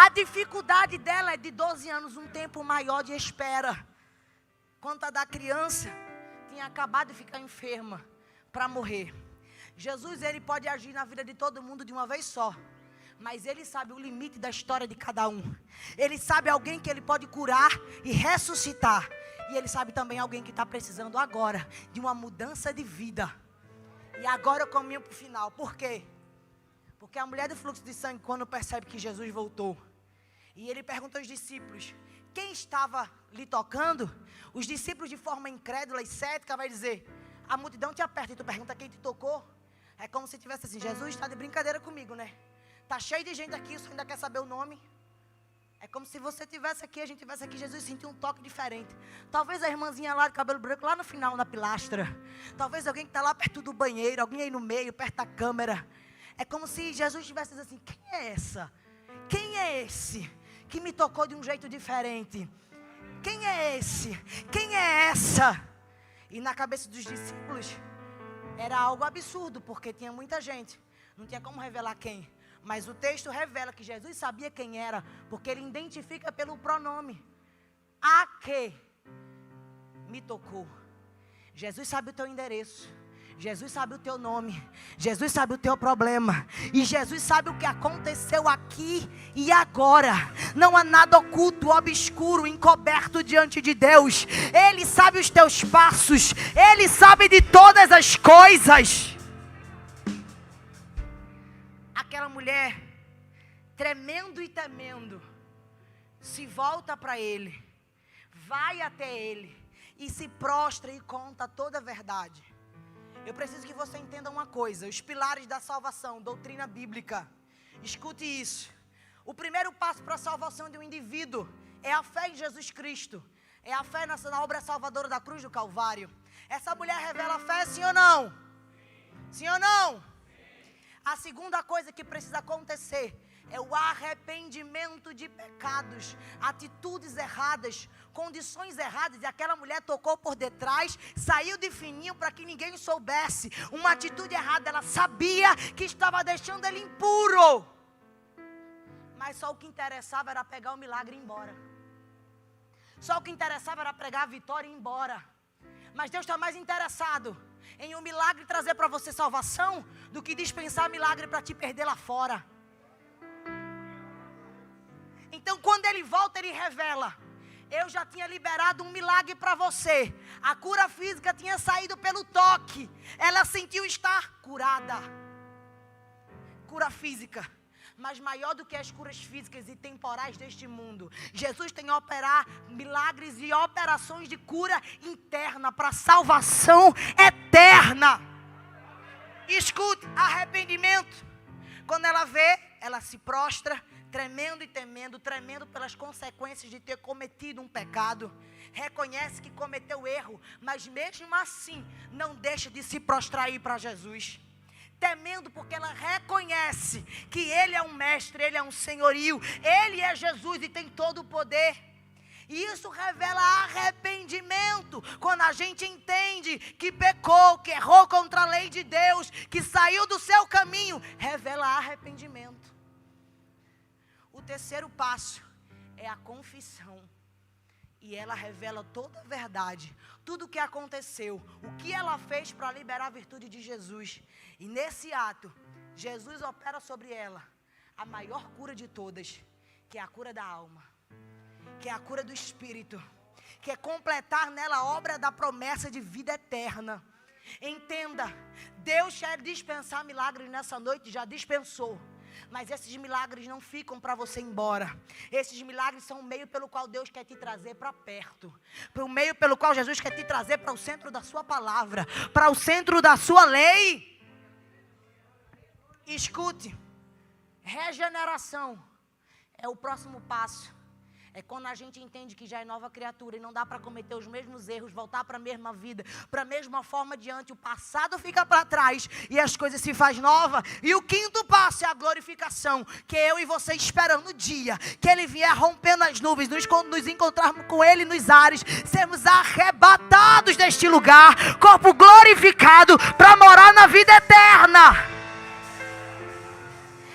Speaker 1: A dificuldade dela é de 12 anos, um tempo maior de espera. Quanto a da criança, tinha acabado de ficar enferma para morrer. Jesus, ele pode agir na vida de todo mundo de uma vez só. Mas ele sabe o limite da história de cada um. Ele sabe alguém que ele pode curar e ressuscitar. E ele sabe também alguém que está precisando agora de uma mudança de vida. E agora eu caminho para o final. Por quê? Porque a mulher do fluxo de sangue, quando percebe que Jesus voltou, e ele pergunta aos discípulos, quem estava lhe tocando? Os discípulos, de forma incrédula e cética, vai dizer, a multidão te aperta e tu pergunta quem te tocou. É como se tivesse assim, Jesus está de brincadeira comigo, né? Está cheio de gente aqui, você ainda quer saber o nome? É como se você estivesse aqui, a gente estivesse aqui, Jesus sentiu um toque diferente. Talvez a irmãzinha lá de cabelo branco, lá no final, na pilastra. Talvez alguém que está lá perto do banheiro, alguém aí no meio, perto da câmera. É como se Jesus estivesse dizendo assim, quem é essa? Quem é esse que me tocou de um jeito diferente? Quem é esse? Quem é essa? E na cabeça dos discípulos, era algo absurdo, porque tinha muita gente. Não tinha como revelar quem. Mas o texto revela que Jesus sabia quem era, porque ele identifica pelo pronome. A que me tocou. Jesus sabe o teu endereço. Jesus sabe o teu nome. Jesus sabe o teu problema. E Jesus sabe o que aconteceu aqui e agora. Não há nada oculto, obscuro, encoberto diante de Deus. Ele sabe os teus passos. Ele sabe de todas as coisas. Aquela mulher, tremendo e temendo, se volta para ele, vai até ele e se prostra e conta toda a verdade. Eu preciso que você entenda uma coisa: os pilares da salvação, doutrina bíblica. Escute isso. O primeiro passo para a salvação de um indivíduo é a fé em Jesus Cristo. É a fé na obra salvadora da cruz do Calvário. Essa mulher revela a fé, sim ou não? Sim ou não? A segunda coisa que precisa acontecer é o arrependimento de pecados, atitudes erradas, condições erradas. E aquela mulher tocou por detrás, saiu de fininho para que ninguém soubesse. Uma atitude errada, ela sabia que estava deixando ele impuro. Mas só o que interessava era pegar o milagre e ir embora. Só o que interessava era pregar a vitória e ir embora. Mas Deus está mais interessado em um milagre trazer para você salvação do que dispensar milagre para te perder lá fora. Então quando ele volta, ele revela: eu já tinha liberado um milagre para você. A cura física tinha saído pelo toque. Ela sentiu estar curada. Cura física. Mas maior do que as curas físicas e temporais deste mundo, Jesus tem a operar milagres e operações de cura interna para salvação eterna. Escute, arrependimento. Quando ela vê, ela se prostra, tremendo e temendo, tremendo pelas consequências de ter cometido um pecado. Reconhece que cometeu erro, mas mesmo assim não deixa de se prostrar aí para Jesus. Temendo porque ela reconhece que Ele é um mestre, Ele é um senhorio, Ele é Jesus e tem todo o poder. E isso revela arrependimento, quando a gente entende que pecou, que errou contra a lei de Deus, que saiu do seu caminho, revela arrependimento. O terceiro passo é a confissão. E ela revela toda a verdade, tudo o que aconteceu, o que ela fez para liberar a virtude de Jesus. E nesse ato, Jesus opera sobre ela a maior cura de todas, que é a cura da alma, que é a cura do espírito, que é completar nela a obra da promessa de vida eterna. Entenda, Deus quer dispensar milagres nessa noite, já dispensou. Mas esses milagres não ficam para você ir embora. Esses milagres são o meio pelo qual Deus quer te trazer para perto. O meio pelo qual Jesus quer te trazer para o centro da sua palavra, para o centro da sua lei. Escute, regeneração é o próximo passo. É quando a gente entende que já é nova criatura e não dá para cometer os mesmos erros, voltar para a mesma vida, para a mesma forma diante. O passado fica para trás e as coisas se faz nova. E o quinto passo é a glorificação, que eu e você esperamos no dia que Ele vier rompendo as nuvens, nos encontrarmos com Ele nos ares, sermos arrebatados deste lugar, corpo glorificado, para morar na vida eterna.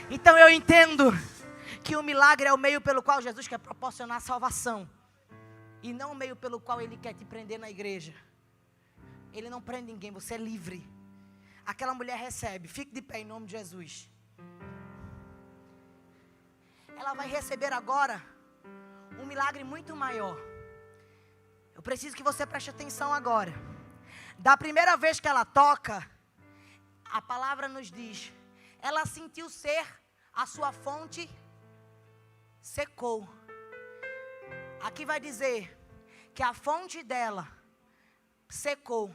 Speaker 1: Então eu entendo que o milagre é o meio pelo qual Jesus quer proporcionar salvação, e não o meio pelo qual Ele quer te prender na igreja. Ele não prende ninguém, você é livre. Aquela mulher recebe, fique de pé em nome de Jesus. Ela vai receber agora um milagre muito maior. Eu preciso que você preste atenção agora. Da primeira vez que ela toca, a palavra nos diz, ela sentiu ser a sua fonte secou. Aqui vai dizer que a fonte dela secou.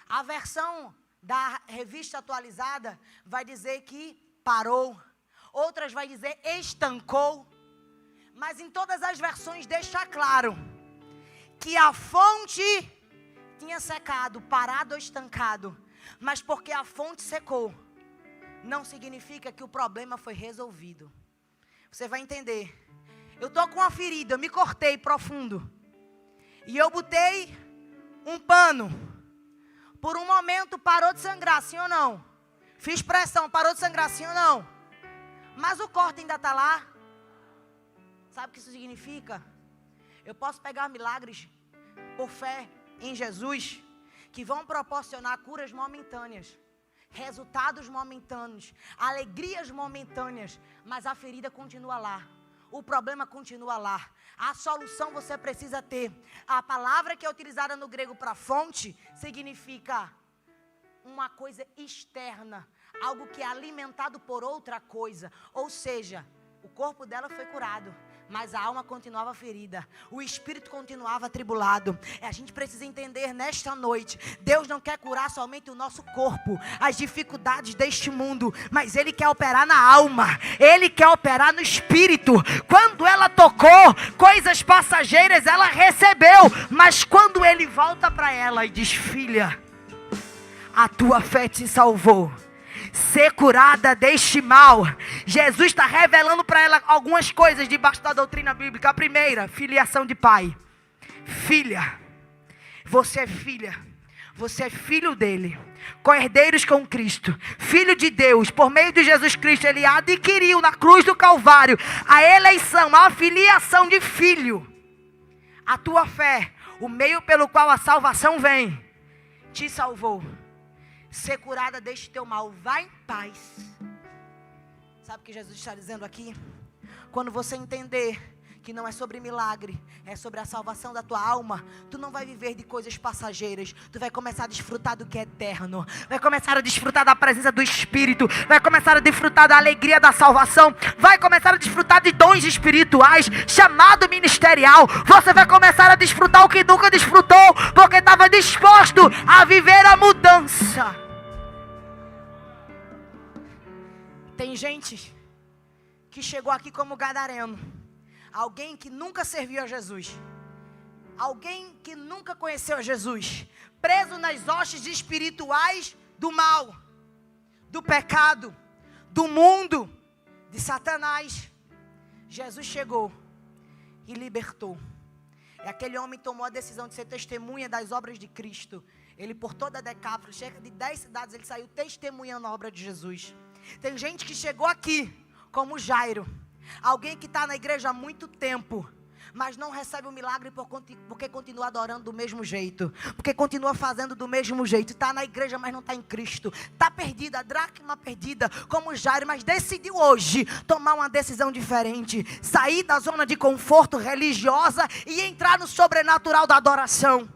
Speaker 1: A versão da revista atualizada vai dizer que parou. Outras vai dizer estancou. Mas em todas as versões deixa claro que a fonte tinha secado, parado ou estancado. Mas porque a fonte secou, não significa que o problema foi resolvido. Você vai entender. Eu estou com uma ferida, eu me cortei profundo. E eu botei um pano. Por um momento parou de sangrar, sim ou não? Fiz pressão, parou de sangrar, sim ou não? Mas o corte ainda está lá. Sabe o que isso significa? Eu posso pegar milagres por fé em Jesus, que vão proporcionar curas momentâneas, resultados momentâneos, alegrias momentâneas, mas a ferida continua lá. O problema continua lá. A solução você precisa ter. A palavra que é utilizada no grego para fonte significa uma coisa externa, algo que é alimentado por outra coisa. Ou seja, o corpo dela foi curado, mas a alma continuava ferida, o espírito continuava atribulado. A gente precisa entender nesta noite, Deus não quer curar somente o nosso corpo, as dificuldades deste mundo, mas Ele quer operar na alma, Ele quer operar no espírito. Quando ela tocou, coisas passageiras ela recebeu, mas quando Ele volta para ela e diz: filha, a tua fé te salvou, ser curada deste mal. Jesus está revelando para ela algumas coisas debaixo da doutrina bíblica. A primeira, filiação de pai. Filha, você é filha, você é filho dele, co-herdeiros com Cristo, filho de Deus. Por meio de Jesus Cristo, ele adquiriu na cruz do Calvário a eleição, a filiação de filho. A tua fé, o meio pelo qual a salvação vem, te salvou. Ser curada deste teu mal, vai em paz. Sabe o que Jesus está dizendo aqui? Quando você entender que não é sobre milagre, é sobre a salvação da tua alma, tu não vai viver de coisas passageiras, tu vai começar a desfrutar do que é eterno, vai começar a desfrutar da presença do Espírito, vai começar a desfrutar da alegria da salvação, vai começar a desfrutar de dons espirituais, chamado ministerial. Você vai começar a desfrutar o que nunca desfrutou, porque estava disposto a viver a mudança. Tem gente que chegou aqui como gadareno, alguém que nunca serviu a Jesus, alguém que nunca conheceu a Jesus, preso nas hostes espirituais do mal, do pecado, do mundo, de Satanás. Jesus chegou e libertou. E aquele homem tomou a decisão de ser testemunha das obras de Cristo. Ele, por toda a Decápolis, cerca de 10 cidades, ele saiu testemunhando a obra de Jesus. Tem gente que chegou aqui como Jairo, alguém que está na igreja há muito tempo, mas não recebe o milagre porque continua adorando do mesmo jeito, porque continua fazendo do mesmo jeito. Está na igreja, mas não está em Cristo. Está perdida, a dracma perdida, como Jairo, mas decidiu hoje tomar uma decisão diferente, sair da zona de conforto religiosa e entrar no sobrenatural da adoração.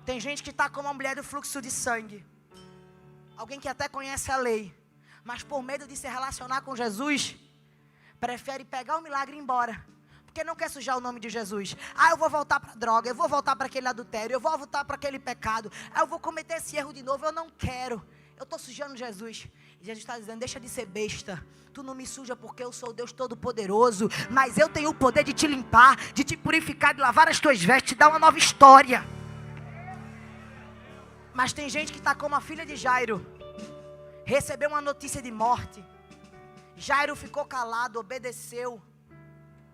Speaker 1: Tem gente que está como a mulher do fluxo de sangue, alguém que até conhece a lei, mas por medo de se relacionar com Jesus, prefere pegar o milagre e ir embora, porque não quer sujar o nome de Jesus. Eu vou voltar para a droga, eu vou voltar para aquele adultério, eu vou voltar para aquele pecado, eu vou cometer esse erro de novo, eu não quero, eu estou sujando Jesus. E Jesus está dizendo: deixa de ser besta, tu não me suja porque eu sou o Deus Todo-Poderoso, mas eu tenho o poder de te limpar, de te purificar, de lavar as tuas vestes, de dar uma nova história. Mas tem gente que está como a filha de Jairo, recebeu uma notícia de morte. Jairo ficou calado, obedeceu.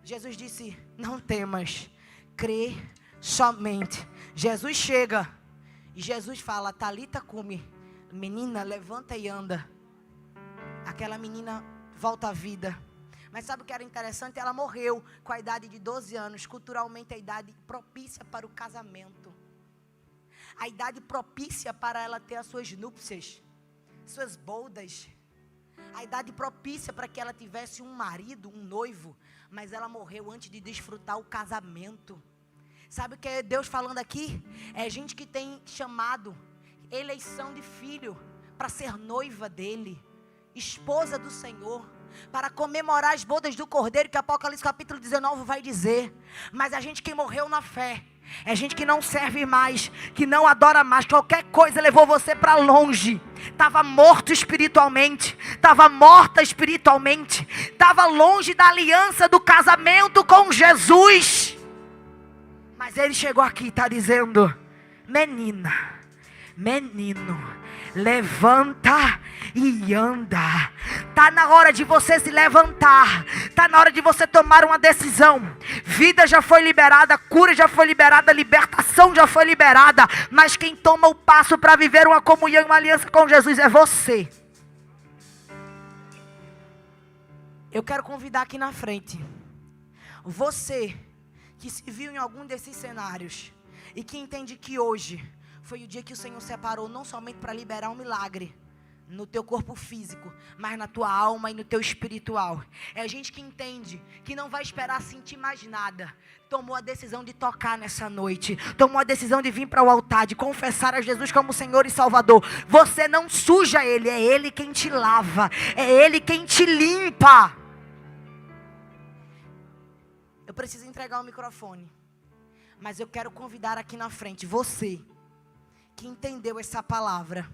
Speaker 1: Jesus disse: não temas, crê somente. Jesus chega e Jesus fala: Talita cumi, menina, levanta e anda. Aquela menina volta à vida. Mas sabe o que era interessante? Ela morreu com a idade de 12 anos, culturalmente a idade propícia para o casamento, a idade propícia para ela ter as suas núpcias, suas bodas, a idade propícia para que ela tivesse um marido, um noivo, mas ela morreu antes de desfrutar o casamento. Sabe o que é Deus falando aqui? É gente que tem chamado, eleição de filho, para ser noiva dele, esposa do Senhor, para comemorar as bodas do Cordeiro, que Apocalipse capítulo 19 vai dizer. Mas a gente que morreu na fé, É gente que não serve mais, que não adora mais. Qualquer coisa levou você para longe. Estava morto espiritualmente. Estava morta espiritualmente. Estava longe da aliança do casamento com Jesus. Mas ele chegou aqui e está dizendo: menina, menino, levanta e anda. Está na hora de você se levantar. Está na hora de você tomar uma decisão. Vida já foi liberada, cura já foi liberada, libertação já foi liberada. Mas quem toma o passo para viver uma comunhão e uma aliança com Jesus é você. Eu quero convidar aqui na frente você que se viu em algum desses cenários e que entende que hoje foi o dia que o Senhor separou não somente para liberar um milagre no teu corpo físico, mas na tua alma e no teu espiritual. É gente que entende que não vai esperar sentir mais nada. Tomou a decisão de tocar nessa noite. Tomou a decisão de vir para o altar, de confessar a Jesus como Senhor e Salvador. Você não suja Ele, é Ele quem te lava. É Ele quem te limpa. Eu preciso entregar o microfone, mas eu quero convidar aqui na frente você que entendeu essa palavra,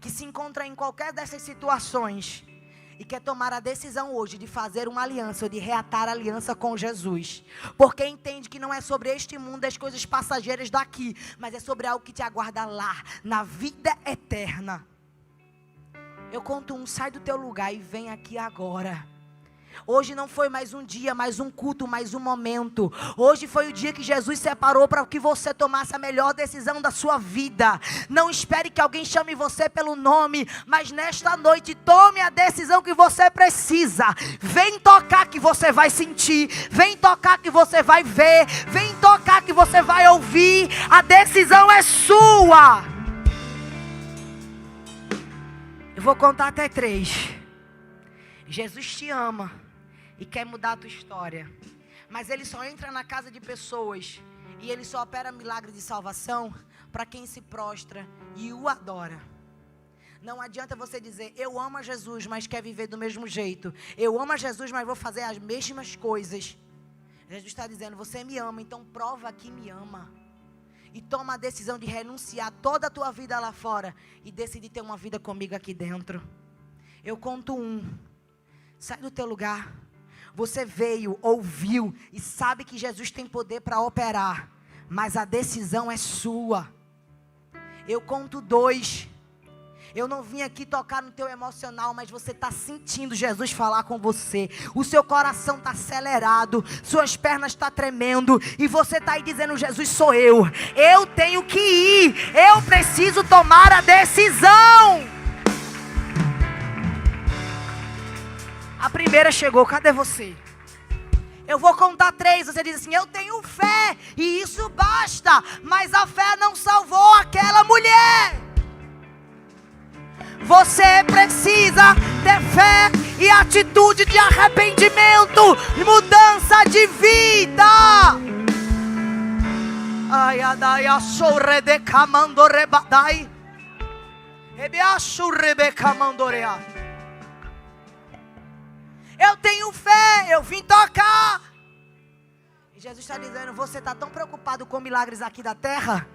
Speaker 1: que se encontra em qualquer dessas situações e quer tomar a decisão hoje de fazer uma aliança ou de reatar a aliança com Jesus, porque entende que não é sobre este mundo, as coisas passageiras daqui, mas é sobre algo que te aguarda lá, na vida eterna. Eu conto 1, sai do teu lugar e vem aqui agora. Hoje não foi mais um dia, mais um culto, mais um momento. Hoje foi o dia que Jesus separou para que você tomasse a melhor decisão da sua vida. Não espere que alguém chame você pelo nome, mas nesta noite tome a decisão que você precisa. Vem tocar que você vai sentir, vem tocar que você vai ver, vem tocar que você vai ouvir. A decisão é sua. Eu vou contar até 3. Jesus te ama e quer mudar a tua história, mas Ele só entra na casa de pessoas e Ele só opera milagre de salvação para quem se prostra e o adora. Não adianta você dizer: eu amo a Jesus, mas quer viver do mesmo jeito. Eu amo a Jesus, mas vou fazer as mesmas coisas. Jesus está dizendo: você me ama, então prova que me ama. E toma a decisão de renunciar toda a tua vida lá fora e decidir ter uma vida comigo aqui dentro. Eu conto 1. Sai do teu lugar. Você veio, ouviu e sabe que Jesus tem poder para operar, mas a decisão é sua. Eu conto 2. Eu não vim aqui tocar no teu emocional, mas você está sentindo Jesus falar com você. O seu coração está acelerado, suas pernas estão tremendo e você está aí dizendo: Jesus, sou eu. Eu tenho que ir. Eu preciso tomar a decisão. A primeira chegou, cadê você? Eu vou contar 3, você diz assim: eu tenho fé e isso basta. Mas a fé não salvou aquela mulher. Você precisa ter fé e atitude de arrependimento, mudança de vida. Ai, adai, açorre de camandore badai. Ebiaçurre de camandorea. Eu tenho fé, eu vim tocar. E Jesus está dizendo: você está tão preocupado com milagres aqui da terra,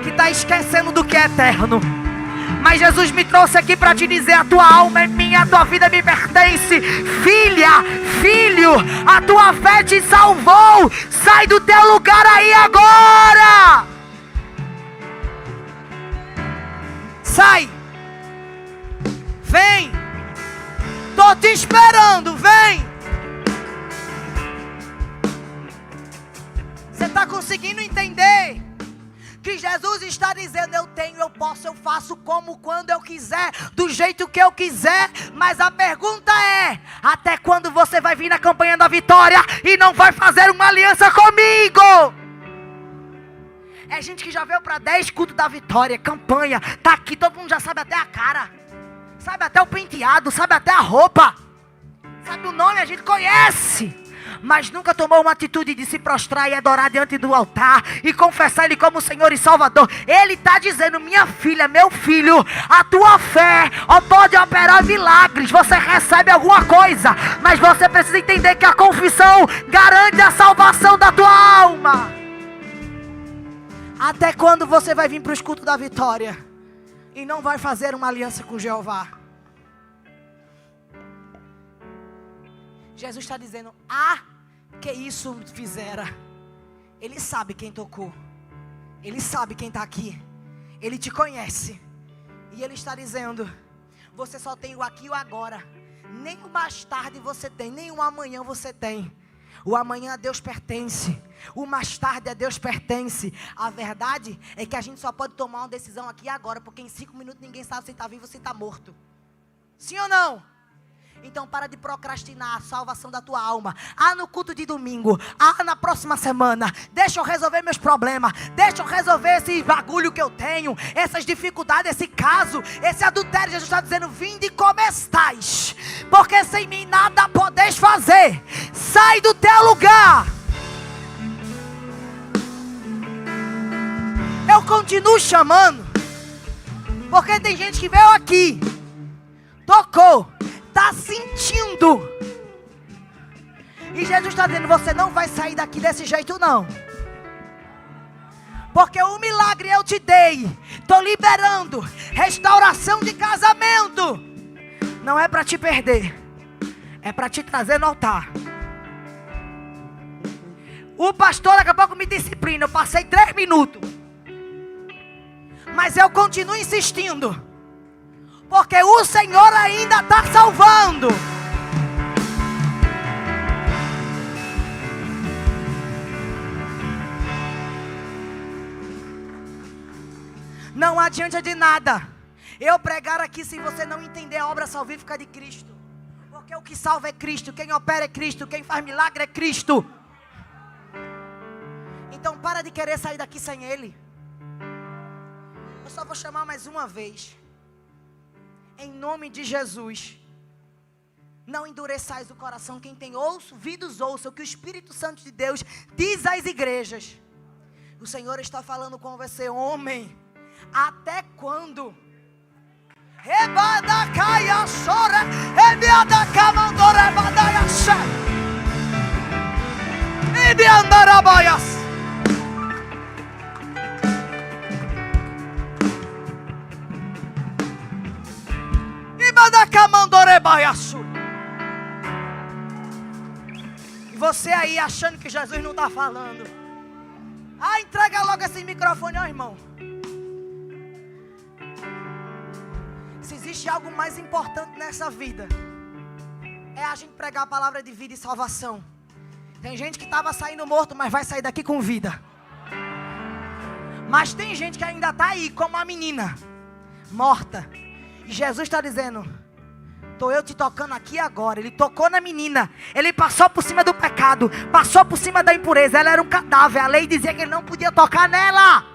Speaker 1: que está esquecendo do que é eterno. Mas Jesus me trouxe aqui para te dizer: a tua alma é minha, a tua vida me pertence. Filha, filho, a tua fé te salvou. Sai do teu lugar aí agora. Sai. Vem. Estou te esperando, vem. Você está conseguindo entender que Jesus está dizendo: eu tenho, eu posso, eu faço como, quando eu quiser, do jeito que eu quiser. Mas a pergunta é: até quando você vai vir na campanha da vitória e não vai fazer uma aliança comigo? É gente que já veio para 10 cultos da vitória, campanha, tá aqui, todo mundo já sabe até a cara, sabe até o penteado, sabe até a roupa, sabe o nome, a gente conhece.
Speaker 2: mas nunca tomou uma atitude de se prostrar e adorar diante do altar e confessar Ele como Senhor e Salvador. Ele está dizendo: minha filha, meu filho, a tua fé pode operar milagres. Você recebe alguma coisa, mas você precisa entender que a confissão garante a salvação da tua alma. Até quando você vai vir para o escudo da vitória e não vai fazer uma aliança com Jeová? Jesus está dizendo: que isso fizera. Ele sabe quem tocou. Ele sabe quem está aqui. Ele te conhece. E Ele está dizendo: você só tem o aqui e o agora. Nem o mais tarde você tem, nem o amanhã você tem. O amanhã a Deus pertence. O mais tarde a Deus pertence. A verdade é que a gente só pode tomar uma decisão aqui e agora, porque em 5 minutos ninguém sabe se está vivo ou se está morto. Sim ou não? Então para de procrastinar a salvação da tua alma. No culto de domingo. Na próxima semana. Deixa eu resolver meus problemas. Deixa eu resolver esse bagulho que eu tenho. Essas dificuldades, esse caso, esse adultério. Jesus está dizendo: vinde como estais, porque sem mim nada podeis fazer. Sai do teu lugar. Eu continuo chamando, porque tem gente que veio aqui, tocou, está sentindo, e Jesus está dizendo: você não vai sair daqui desse jeito não, porque o milagre eu te dei, estou liberando restauração de casamento, não é para te perder, é para te trazer no altar. O pastor daqui a pouco me disciplina, eu passei 3 minutos, mas eu continuo insistindo, porque o Senhor ainda está salvando. Não adianta de nada eu pregar aqui se você não entender a obra salvífica de Cristo. Porque o que salva é Cristo, quem opera é Cristo, quem faz milagre é Cristo. Então para de querer sair daqui sem Ele. Eu só vou chamar mais uma vez. Em nome de Jesus, não endureçais o coração. Quem tem ouvidos ouça o que o Espírito Santo de Deus diz às igrejas. O Senhor está falando com você, homem. Até quando? Rebadacaia chora, rebiadacamandora badaia chá, rebiandarabaias. E você aí achando que Jesus não está falando. Entrega logo esse microfone, irmão. Se existe algo mais importante nessa vida, é a gente pregar a palavra de vida e salvação. Tem gente que estava saindo morto, mas vai sair daqui com vida. Mas tem gente que ainda está aí, como a menina morta. E Jesus está dizendo: estou eu te tocando aqui agora. Ele tocou na menina. Ele passou por cima do pecado. Passou por cima da impureza. Ela era um cadáver. A lei dizia que ele não podia tocar nela.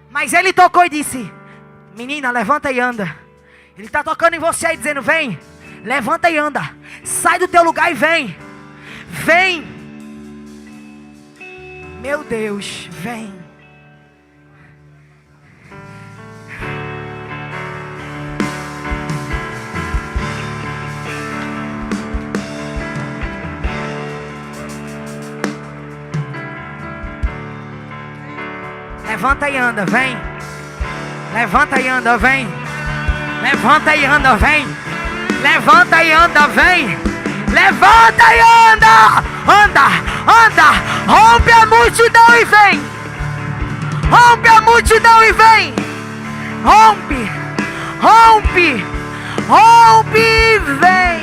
Speaker 2: Mas ele tocou e disse: menina, levanta e anda. Ele está tocando em você aí, dizendo: vem, levanta e anda. Sai do teu lugar e vem. Vem. Meu Deus, vem. Levanta e anda, vem. Levanta e anda, vem. Levanta e anda, vem. Levanta e anda, vem. Levanta e anda. Anda, anda. Rompe a multidão e vem. Rompe a multidão e vem. Rompe, rompe, rompe e vem.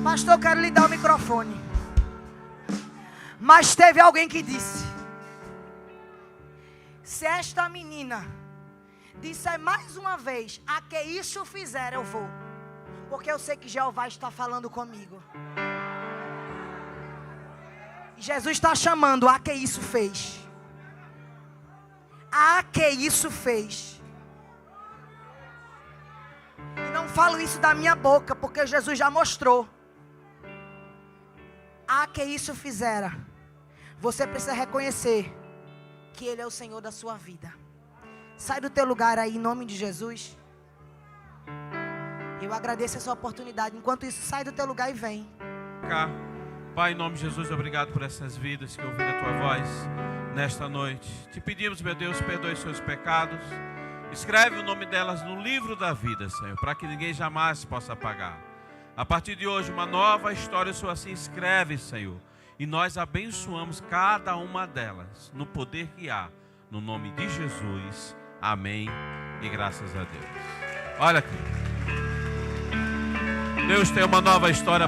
Speaker 2: Pastor, eu quero lhe dar o microfone. Mas teve alguém que disse: se esta menina disser mais uma vez: a que isso fizer, eu vou. Porque eu sei que Jeová está falando comigo. Jesus está chamando: a que isso fez. A que isso fez. E não falo isso da minha boca, porque Jesus já mostrou. que isso fizera, você precisa reconhecer que Ele é o Senhor da sua vida. Sai do teu lugar aí, em nome de Jesus. Eu agradeço essa oportunidade. Enquanto isso, sai do teu lugar e vem.
Speaker 3: Pai, em nome de Jesus, obrigado por essas vidas que ouviram a tua voz nesta noite. Te pedimos, meu Deus, perdoe seus pecados. Escreve o nome delas no livro da vida, Senhor, para que ninguém jamais possa apagar. A partir de hoje, uma nova história, o Senhor assim escreve, Senhor. E nós abençoamos cada uma delas, no poder que há, no nome de Jesus. Amém e graças a Deus. Olha aqui. Deus tem uma nova história.